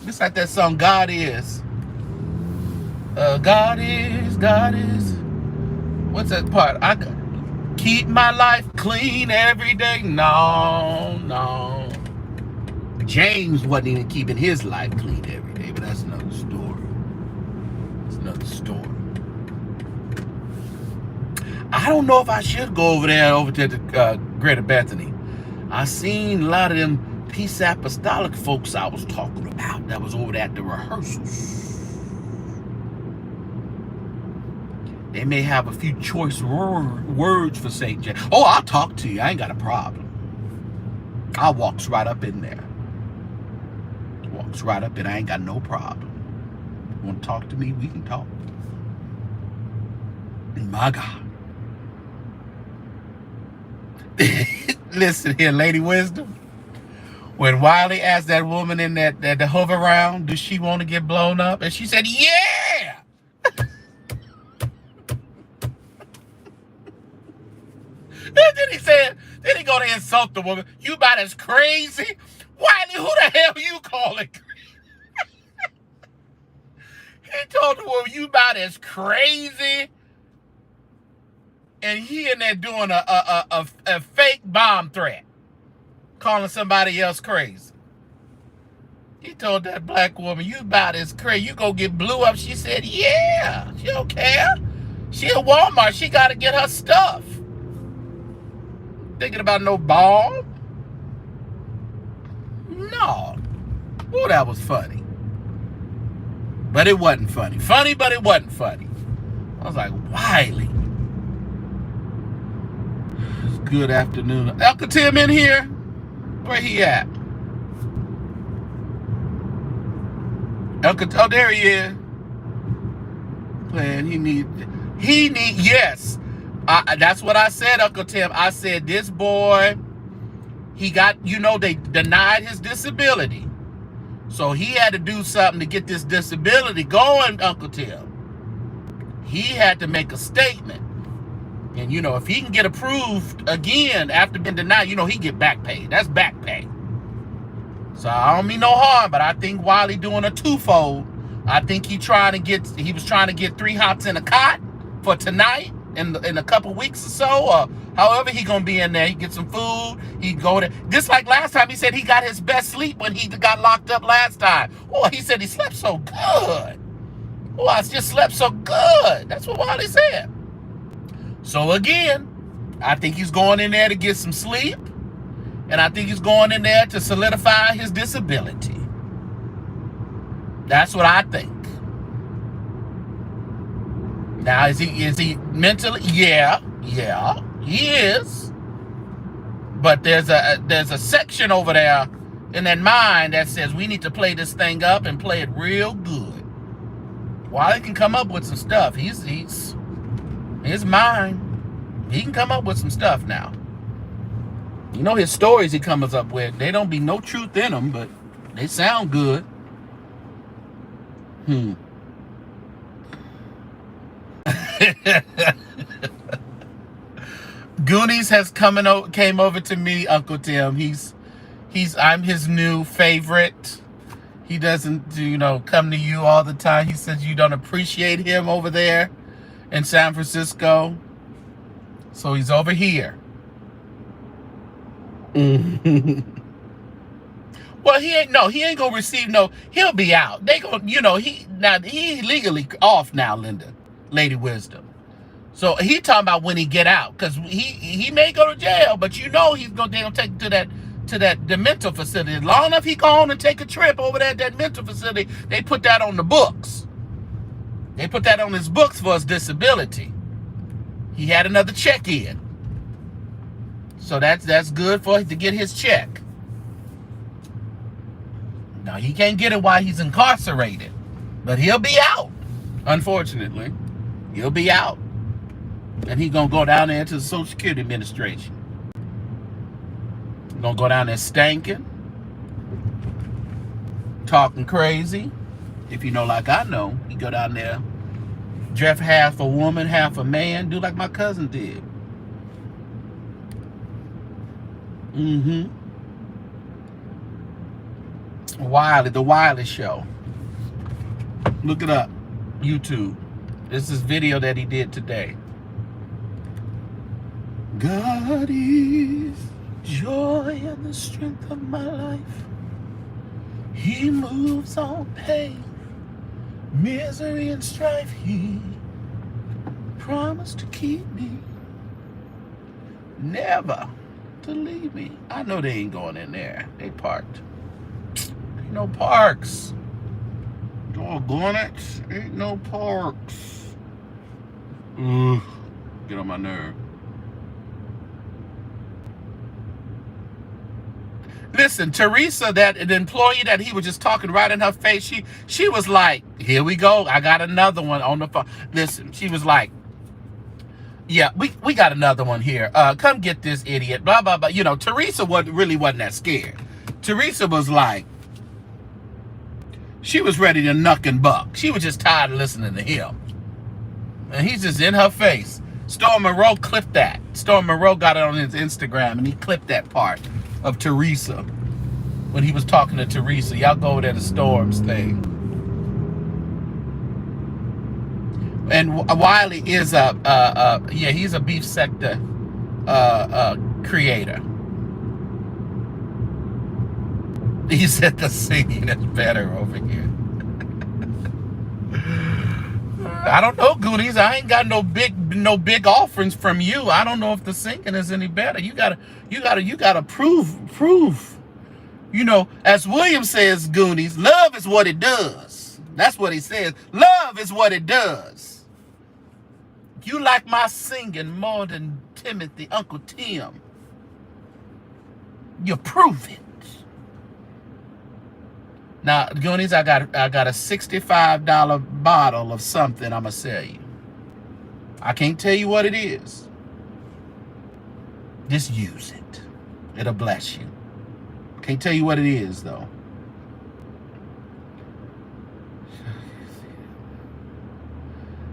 Just like that song, God is. God is. What's that part? I keep my life clean every day. No. James wasn't even keeping his life clean every day, but that's another story. It's another story. I don't know if I should go over to the Greater Bethany. I seen a lot of them Peace Apostolic folks I was talking about that was over there at the rehearsals. They may have a few choice words for St. James. Oh, I'll talk to you. I ain't got a problem. I walks right up in there. Walks right up in. I ain't got no problem. You want to talk to me? We can talk. My God. Listen here, Lady Wisdom. When Wiley asked that woman in that hover round, does she want to get blown up? And she said, yeah! Then he go to insult the woman. You about as crazy? Wiley, who the hell you calling crazy? He told the woman, you about as crazy. And he in there doing a fake bomb threat. Calling somebody else crazy. He told that black woman, you about as crazy. You go get blew up. She said, yeah. She don't care. She at Walmart. She got to get her stuff. Thinking about no bomb? No. Oh, that was funny. But it wasn't funny. Funny, but it wasn't funny. I was like, Wiley. Good afternoon. Uncle Tim in here? Where he at? Oh, there he is. Playing, yes. That's what I said, Uncle Tim. I said, this boy, he got, they denied his disability. So he had to do something to get this disability going, Uncle Tim. He had to make a statement. And, if he can get approved again after being denied, he get back pay. That's back pay. So I don't mean no harm, but I think Wally doing a twofold. I think he was trying to get 3 hots in a cot for tonight in a couple weeks or so, or however he gonna be in there. He get some food, he go there. Just like last time, he said he got his best sleep when he got locked up last time. Oh, he said he slept so good. Oh, I just slept so good. That's what Wally said. So again, I think he's going in there to get some sleep, and I think he's going in there to solidify his disability. That's what I think. Now, is he mentally? Yeah, he is. But there's a section over there in that mind that says we need to play this thing up and play it real good. While he can come up with some stuff, he's his mind. He can come up with some stuff now. His stories he comes up with, they don't be no truth in them, but they sound good. Goonies came over to me, Uncle Tim. I'm his new favorite. He doesn't, come to you all the time. He says you don't appreciate him over there in San Francisco. So he's over here. Well, he ain't gonna receive he'll be out. They gonna, he legally off now, Lady Wisdom. So he talking about when he get out, because he may go to jail, but they gonna take him to the mental facility. Long enough he go on and take a trip over there at that mental facility, they put that on the books. They put that on his books for his disability. He had another check in. So that's good for him to get his check. Now, he can't get it while he's incarcerated, but he'll be out. Unfortunately, he'll be out. And he's going to go down there to the Social Security Administration. He's going to go down there stinking. talking crazy. If you know like I know, he go down there, dress half a woman, half a man, do like my cousin did. Wiley, the Wiley show. Look it up. YouTube. This is video that he did today. God is joy and the strength of my life. He moves on pain, misery and strife. He promised to keep me, never to leave me. I know they ain't going in there. They parked. Ain't no parks. Doggone it. Ain't no parks. Ugh. Get on my nerve. Listen, Teresa, that an employee that he was just talking right in her face, she was like, here we go. I got another one on the phone. Listen, she was like, yeah, we got another one here. Come get this idiot, blah, blah, blah. You know, Teresa really wasn't that scared. Teresa was like, she was ready to knuck and buck. She was just tired of listening to him. And he's just in her face. Storm Monroe clipped that. Storm Monroe got it on his Instagram, and he clipped that part of Teresa when he was talking to Teresa. Y'all go over there to Storm's thing. And Wiley is he's a beef sector creator. He said the singing is better over here. I don't know, Goonies. I ain't got no big offerings from you. I don't know if the singing is any better. You gotta prove. You know, as William says, Goonies, love is what it does. That's what he says. Love is what it does. You like my singing more than Timothy, Uncle Tim. You prove it. Now, Goonies, I got a $65 bottle of something I'm gonna sell you. I can't tell you what it is. Just use it. It'll bless you. Can't tell you what it is though.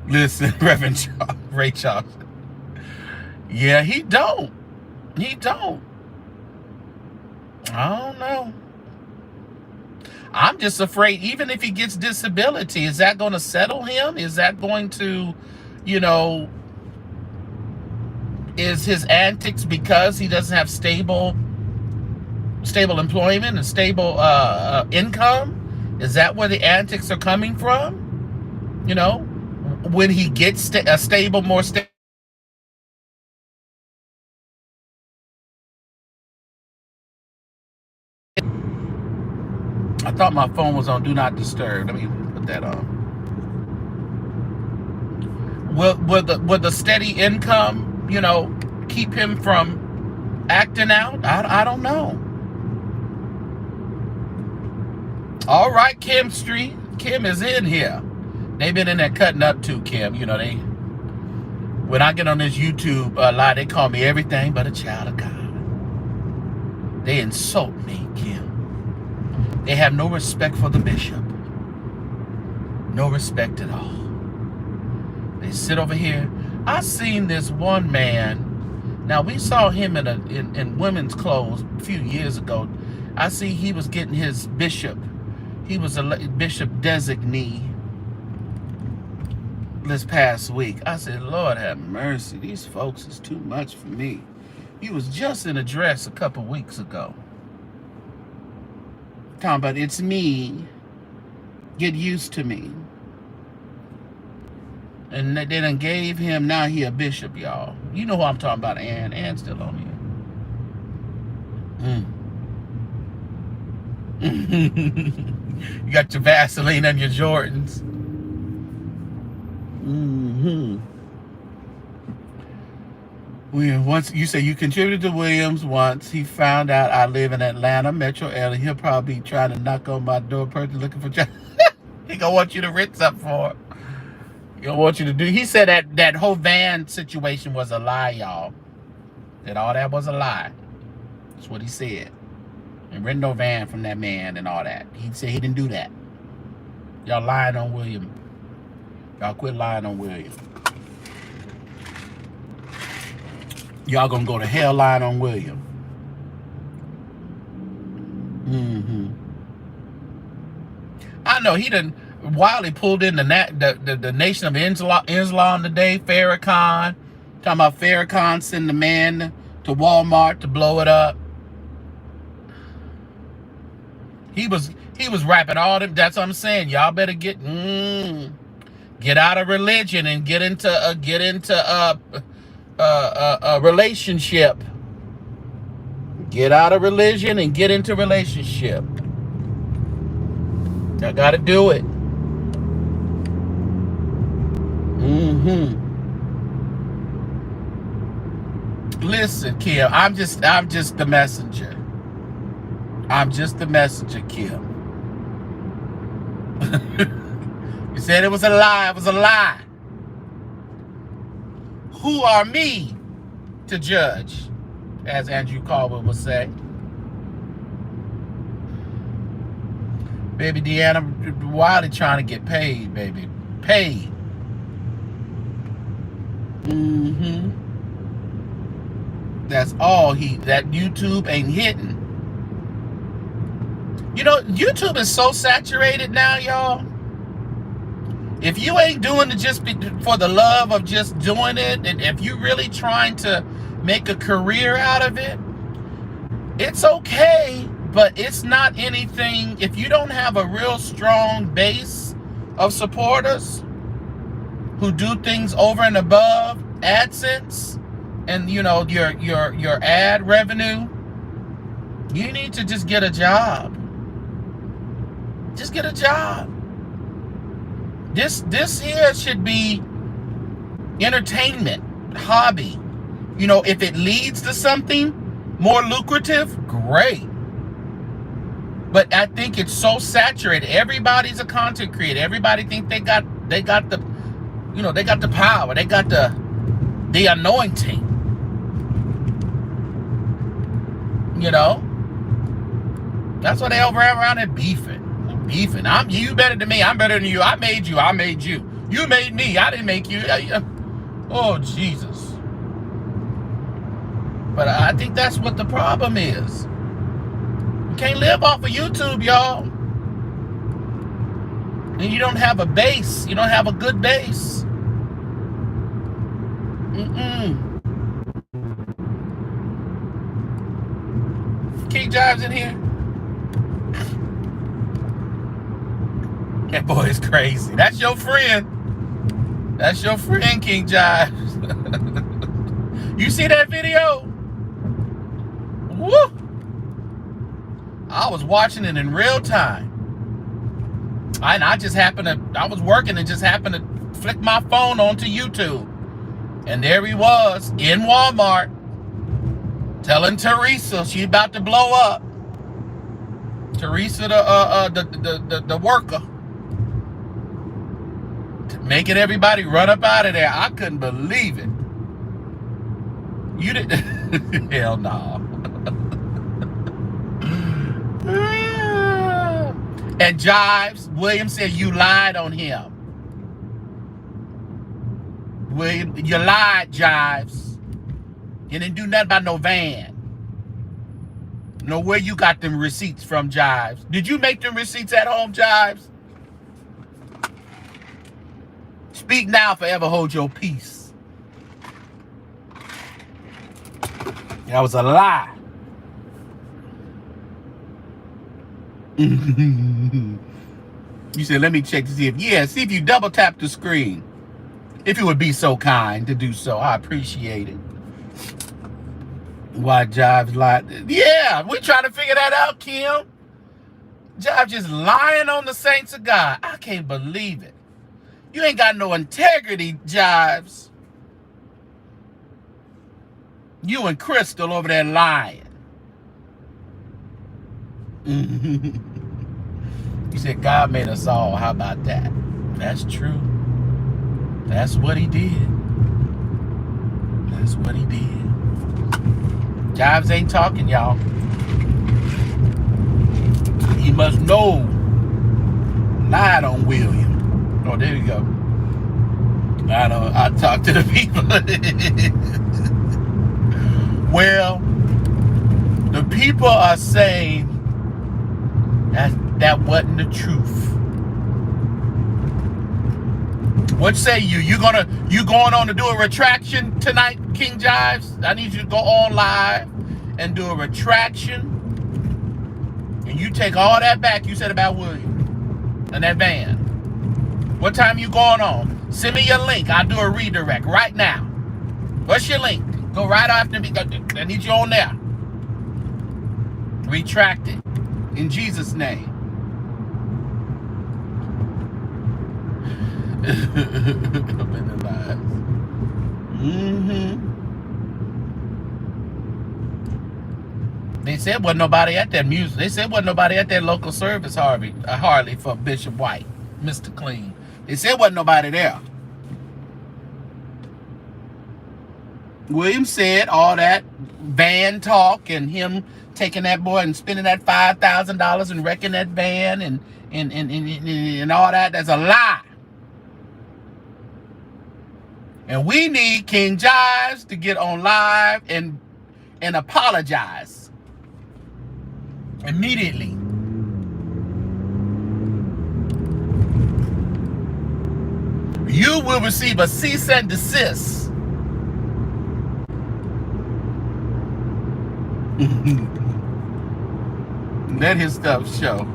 Listen, Reverend Ray Charles. Yeah, he don't. He don't. I don't know. I'm just afraid, even if he gets disability, is that going to settle him? Is that going to, you know, is his antics because he doesn't have stable employment and stable income? Is that where the antics are coming from? You know, when he gets a stable, more stable. I thought my phone was on Do Not Disturb. Let me put that on. Will the steady income, you know, keep him from acting out? I don't know. All right, Kim Street. Kim is in here. They've been in there cutting up too, Kim. You know, when I get on this YouTube live, they call me everything but a child of God. They insult me, Kim. They have no respect for the bishop. No respect at all. They sit over here. I seen this one man. Now, we saw him in women's clothes a few years ago. I see he was getting his bishop. He was a bishop designee this past week. I said, Lord have mercy. These folks is too much for me. He was just in a dress a couple weeks ago. Talking about, it's me. Get used to me. And they done gave him, now he a bishop, y'all. You know who I'm talking about, Ann. Ann's still on here. You got your Vaseline and your Jordans. Once you say you contributed to Williams once, he found out I live in Atlanta metro area. He'll probably be trying to knock on my door, person looking for job. He gonna want you to rent something for it. He gonna want you to do. He said that whole van situation was a lie, y'all. That all that was a lie. That's what he said. and rent no van from that man and all that. He said he didn't do that. Y'all lying on William. Y'all quit lying on William. Y'all gonna go to hell lying on William. I know he didn't. Wiley pulled in the Nation of Islam today. Farrakhan talking about Farrakhan sending the man to Walmart to blow it up. He was rapping all them. That's what I'm saying. Y'all better get out of religion and get into a relationship. Get out of religion and get into relationship. I gotta do it. Listen, Kim, I'm just the messenger. I'm just the messenger, Kim. You said it was a lie. It was a lie. Who are me to judge, as Andrew Carver would say? Baby Deanna, Wiley trying to get paid, baby. Paid. That's all that YouTube ain't hitting. You know, YouTube is so saturated now, y'all. If you ain't doing it just for the love of just doing it, and if you really trying to make a career out of it, it's okay, but it's not anything. If you don't have a real strong base of supporters who do things over and above AdSense and, you know, your ad revenue, you need to just get a job. Just get a job. This here should be entertainment, hobby. You know, if it leads to something more lucrative, great. But I think it's so saturated. Everybody's a content creator. Everybody think they got the, you know, they got the power. They got the anointing. You know? That's why they over around there beefing. You better than me. I'm better than you. I made you. You made me. I didn't make you. Oh, Jesus. But I think that's what the problem is. You can't live off of YouTube, y'all. And you don't have a base. You don't have a good base. King Jives in here. That boy is crazy. That's your friend. That's your friend, King Jives. You see that video? Woo! I was watching it in real time. I was working and just happened to flick my phone onto YouTube. And there he was in Walmart telling Teresa she about to blow up. Teresa, the worker. Making everybody run up out of there. I couldn't believe it. You didn't. Hell no. And Jives, William said you lied on him. William, you lied, Jives. You didn't do nothing about no van. Know where you got them receipts from, Jives. Did you make them receipts at home, Jives? Speak now, forever hold your peace. That was a lie. You said, let me check to see if you double tap the screen. If you would be so kind to do so, I appreciate it. Why Jives lied? Yeah, we're trying to figure that out, Kim. Jives just lying on the saints of God. I can't believe it. You ain't got no integrity, Jives. You and Crystal over there lying. You said God made us all. How about that? That's true. That's what he did. That's what he did. Jives ain't talking, y'all. must know lied on William. Oh, there you go. I talk to the people. Well, the people are saying that wasn't the truth. What say you? You going on to do a retraction tonight, King Jives? I need you to go on live and do a retraction. And you take all that back you said about William and that van. What time you going on? Send me your link. I'll do a redirect right now. What's your link? Go right after me. I need you on there. Retract it. In Jesus' name. They said wasn't nobody at that music. They said wasn't nobody at that local service, Harley for Bishop White, Mr. Clean. They said wasn't nobody there. William said all that van talk and him taking that boy and spending that $5,000 and wrecking that van and all that. That's a lie. And we need King Jives to get on live and apologize immediately. You will receive a cease and desist. Let his stuff show.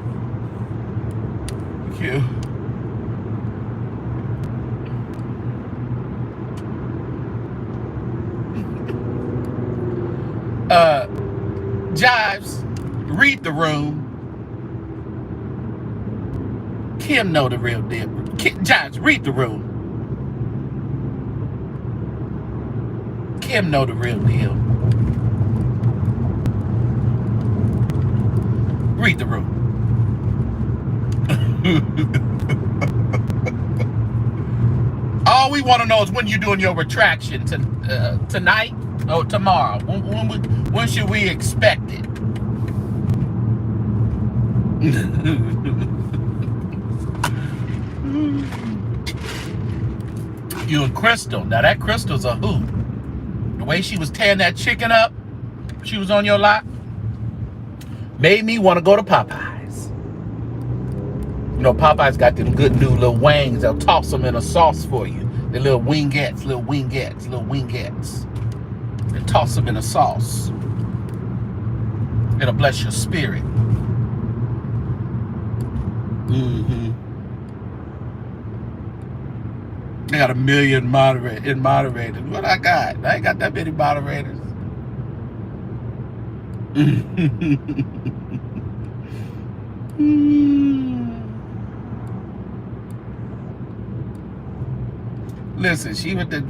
Thank you. Jives, read the room. Kim know the real deal. Jives, read the room. Kim know the real deal. Read the room. All we want to know is when you're doing your retraction tonight or tomorrow. When should we expect it? You and Crystal. Now that Crystal's a hoot. The way she was tearing that chicken up, she was on your lot, made me want to go to Popeyes. You know, Popeyes got them good new little wings. They'll toss them in a sauce for you. The little wingettes. They toss them in a sauce. It'll bless your spirit. I got 1 million moderators. What I got? I ain't got that many moderators. Listen, she went to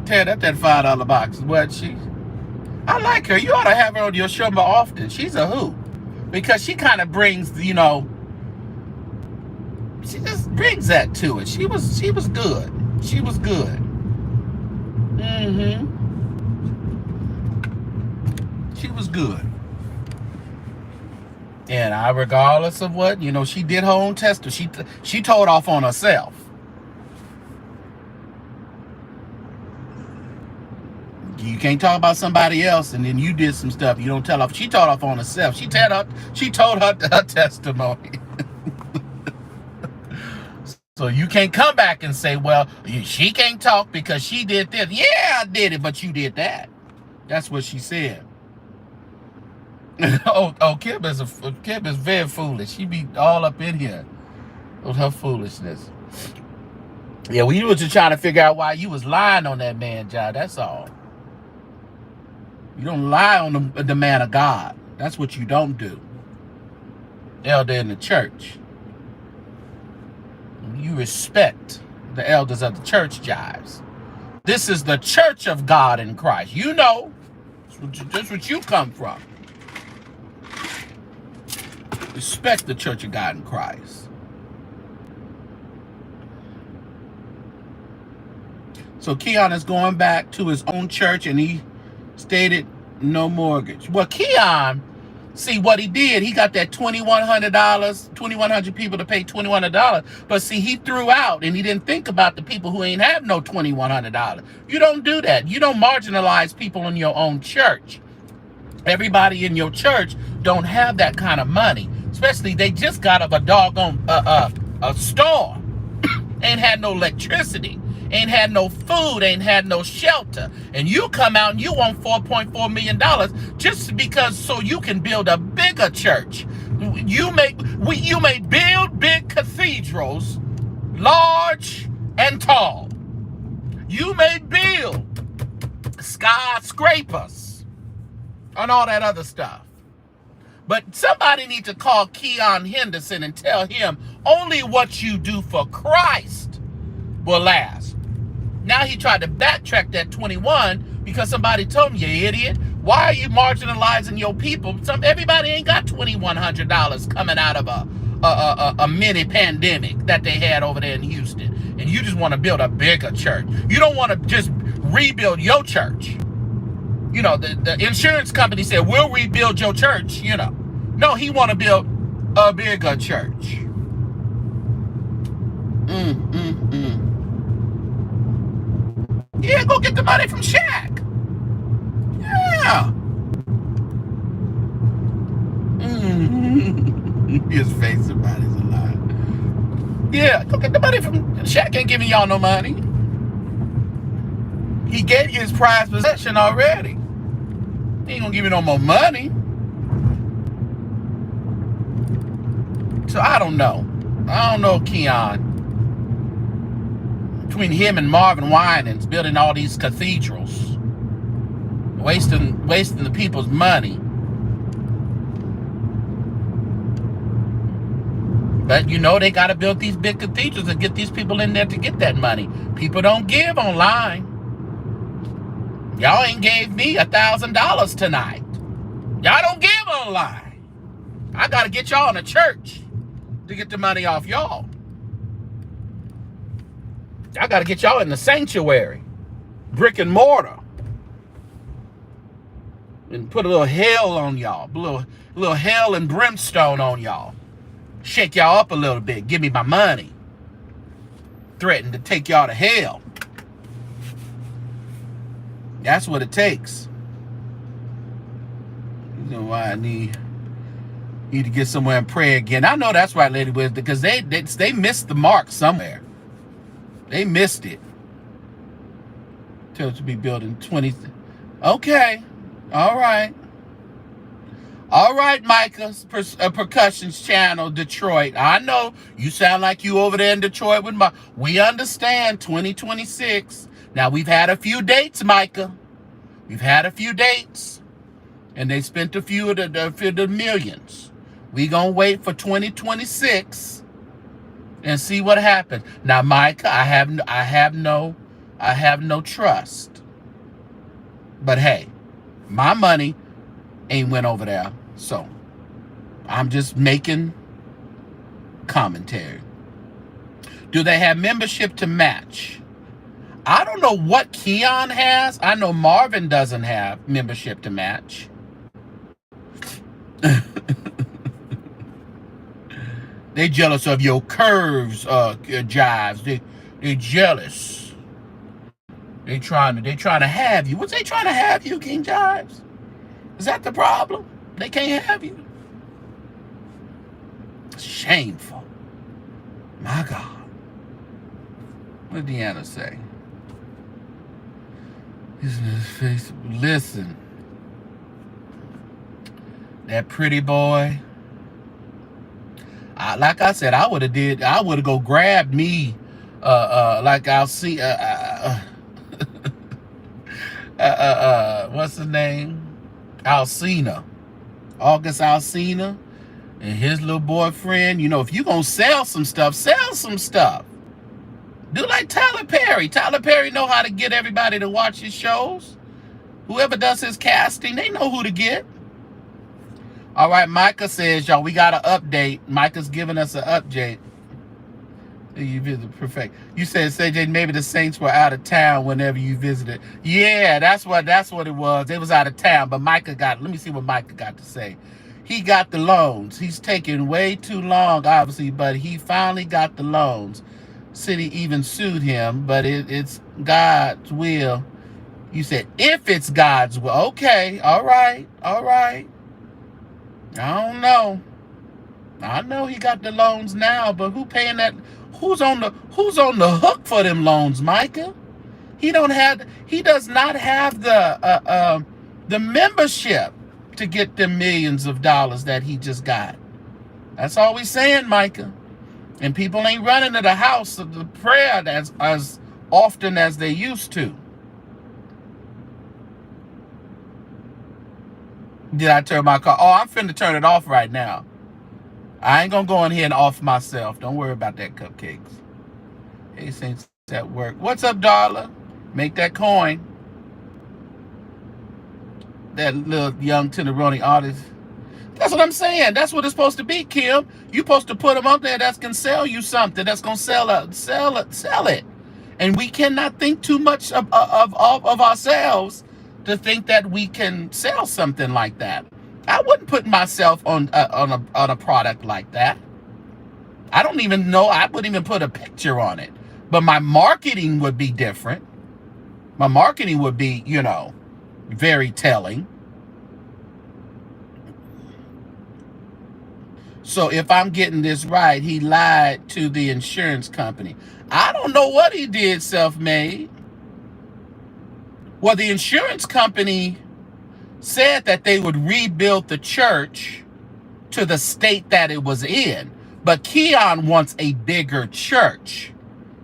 tear up that $5 box. What she? I like her. You ought to have her on your show more often. She's a hoot. Because she kind of brings, you know, she just brings that to it. She was good. She was good. She was good. And regardless of what, you know, she did her own testing. She told off on herself. You can't talk about somebody else and then you did some stuff. You don't tell off. She told off on herself. She told her testimony. So you can't come back and say, well, she can't talk because she did this. Yeah, I did it, but you did that. That's what she said. Kim is very foolish. She be all up in here with her foolishness. Yeah, we were just trying to figure out why you was lying on that man, John. That's all. You don't lie on the man of God. That's what you don't do. Elder in the church. You respect the elders of the church, Jives. This is the church of God in Christ. You know, that's what you come from. Respect the church of God in Christ. So Keon is going back to his own church and he stated no mortgage. Well, Keon See what he did, he got that $2,100, 2,100 people to pay $2,100. But see, he threw out and he didn't think about the people who ain't have no $2,100. You don't do that. You don't marginalize people in your own church. Everybody in your church don't have that kind of money. Especially they just got up a doggone a storm. Ain't had no electricity. Ain't had no food, ain't had no shelter. And you come out and you want $4.4 million just because so you can build a bigger church. You may build big cathedrals, large and tall. You may build skyscrapers and all that other stuff. But somebody needs to call Keon Henderson and tell him only what you do for Christ will last. Now he tried to backtrack that 21 because somebody told him, you idiot, why are you marginalizing your people? Everybody ain't got $2,100 coming out of a mini pandemic that they had over there in Houston. And you just want to build a bigger church. You don't want to just rebuild your church. You know, the insurance company said, we'll rebuild your church, you know. No, he want to build a bigger church. Yeah, go get the money from Shaq. Yeah. His face, somebody's alive. Yeah, go get the money from Shaq. Ain't giving y'all no money. He gave you his prized possession already. He ain't gonna give you no more money. So I don't know. Keon. Between him and Marvin Winans building all these cathedrals, wasting the people's money. But you know they got to build these big cathedrals and get these people in there to get that money. People don't give online. Y'all ain't gave me $1,000 tonight. Y'all don't give online. I got to get y'all in a church to get the money off y'all. I got to get y'all in the sanctuary, brick and mortar, and put a little hell on y'all, a little hell and brimstone on y'all. Shake y'all up a little bit, give me my money. Threaten to take y'all to hell. That's what it takes. You know why I need to get somewhere and pray again. I know that's right, Lady Wisdom, because they missed the mark somewhere. They missed it. To be building 20. Okay. All right. All right, Micah's Percussions Channel, Detroit. I know you sound like you over there in Detroit with we understand 2026. Now, we've had a few dates, Micah. We've had a few dates. And they spent a few of the millions. We gonna wait for 2026. And see what happens. Now, Micah, I have no trust. But hey, my money ain't went over there, so I'm just making commentary. Do they have membership to match? I don't know what Keon has. I know Marvin doesn't have membership to match. They jealous of your curves, Jives. They jealous. They trying to have you. What's they trying to have you, King Jives? Is that the problem? They can't have you. Shameful. My God. What did Deanna say? Listen. That pretty boy. Like I said, I would have go grab me, like I'll see, what's his name? Alcina, August Alcina, and his little boyfriend. You know, if you gonna sell some stuff, sell some stuff. Do like Tyler Perry. Tyler Perry know how to get everybody to watch his shows. Whoever does his casting, they know who to get. All right, Micah says, y'all, we got an update. Micah's giving us an update. You visit perfect. You said, CJ, maybe the Saints were out of town whenever you visited. Yeah, that's what it was. They was out of town, but Micah let me see what Micah got to say. He got the loans. He's taking way too long, obviously, but he finally got the loans. City even sued him, but it's God's will. You said, if it's God's will. Okay, all right, all right. I don't know. I know he got the loans now, but who paying that? Who's on the hook for them loans, Micah? He does not have the membership to get the millions of dollars that he just got. That's all we saying, Micah. And people ain't running to the house of the prayer as often as they used to. Did I turn my car? Oh, I'm finna turn it off right now. I ain't gonna go in here and off myself. Don't worry about that, cupcakes. Hey, Saints at work. What's up, Darla? Make that coin. That little young Tenderoni artist. That's what I'm saying. That's what it's supposed to be, Kim. You supposed to put them up there that can sell you something. That's gonna sell it. And we cannot think too much of ourselves to think that we can sell something like that. I wouldn't put myself on a product like that. I don't even know. I wouldn't even put a picture on it. But my marketing would be different. My marketing would be, very telling. So if I'm getting this right, he lied to the insurance company. I don't know what he did, self-made. Well, the insurance company said that they would rebuild the church to the state that it was in. But Keon wants a bigger church.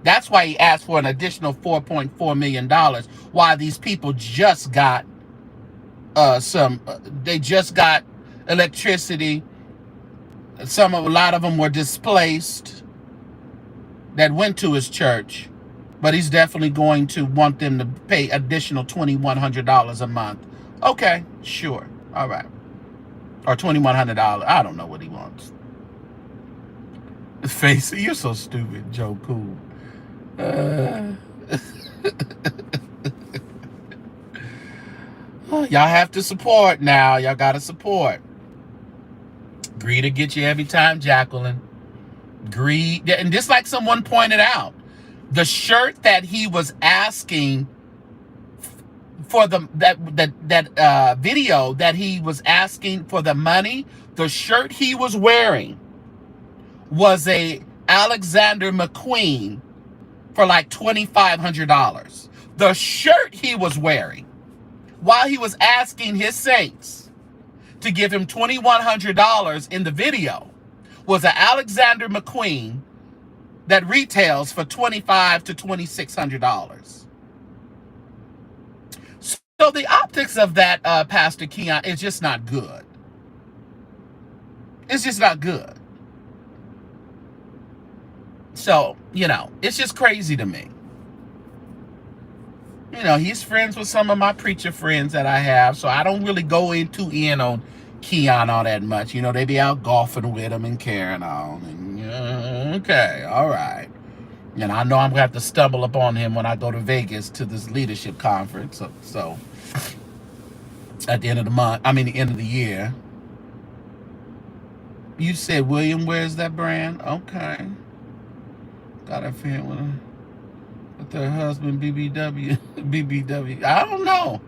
That's why he asked for an additional $4.4 million, while these people just got they just got electricity. A lot of them were displaced that went to his church, but he's definitely going to want them to pay additional $2,100 a month. Okay, sure, all right, or $2,100. I don't know what he wants. Face, you're so stupid, Joe Cool. Y'all have to support now. Y'all gotta support. Greed to get you every time, Jacqueline. Greed, and just like someone pointed out, the shirt that he was asking for that video that he was asking for the money, the shirt he was wearing was a Alexander McQueen for like $2,500. The shirt he was wearing while he was asking his saints to give him $2,100 in the video was an Alexander McQueen that retails for $2,500 to $2,600. So the optics of that, Pastor Keon, is just not good. It's just not good. So, it's just crazy to me. He's friends with some of my preacher friends that I have, so I don't really go in on Keon all that much. They be out golfing with him and carrying on. And okay, all right. And I know I'm going to have to stumble upon him when I go to Vegas to this leadership conference. So at the end of the end of the year. You said William wears that brand? Okay. Got a friend with her husband, BBW. BBW. I don't know.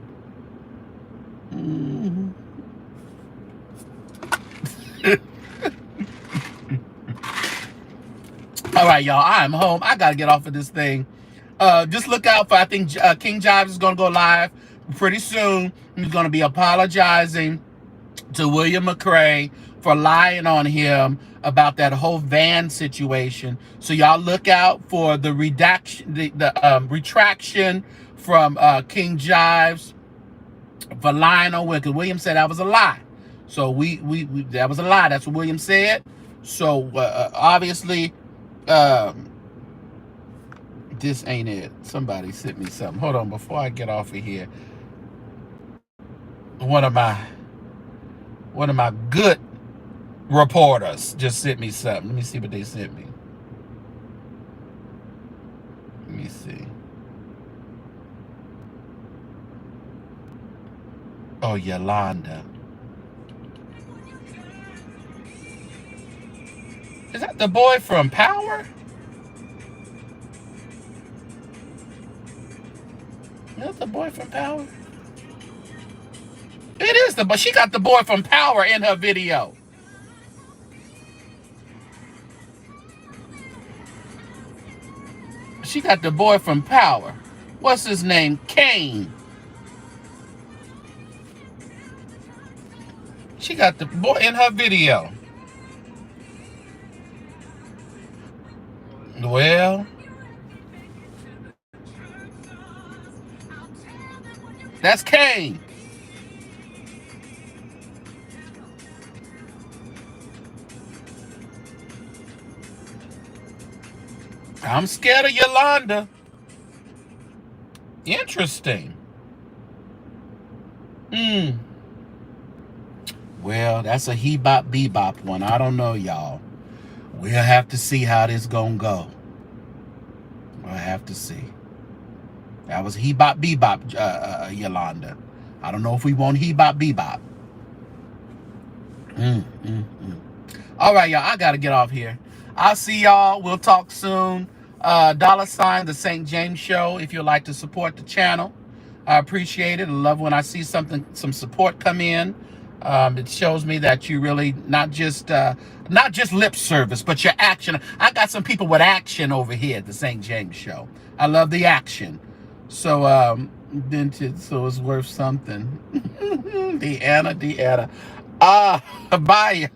All right, y'all. I'm home. I got to get off of this thing. Just look out for, I think King Jives is going to go live pretty soon. He's going to be apologizing to William McCray for lying on him about that whole van situation. So y'all look out for the retraction from King Jives for lying on William, because William said that was a lie. So we that was a lie. That's what William said. So obviously, this ain't it. Somebody sent me something. Hold on, before I get off of here. One of my good reporters just sent me something. Let me see what they sent me. Let me see. Oh, Yolanda. Is that the boy from Power? Is that the boy from Power? It is but she got the boy from Power in her video. She got the boy from Power. What's his name? Kane. She got the boy in her video. Well, that's Kane. I'm scared of Yolanda. Interesting. Well, that's a he bop bebop one. I don't know, y'all. We'll have to see how this gonna go. We'll have to see. That was he bop bebop, Yolanda. I don't know if we want he bop bebop. All right, y'all. I gotta get off here. I'll see y'all. We'll talk soon. $ the St. James Show. If you'd like to support the channel, I appreciate it. I love when I see some support come in. It shows me that you really not just lip service, but your action. I got some people with action over here at the St. James Show. I love the action. So so it's worth something. Deanna. Bye.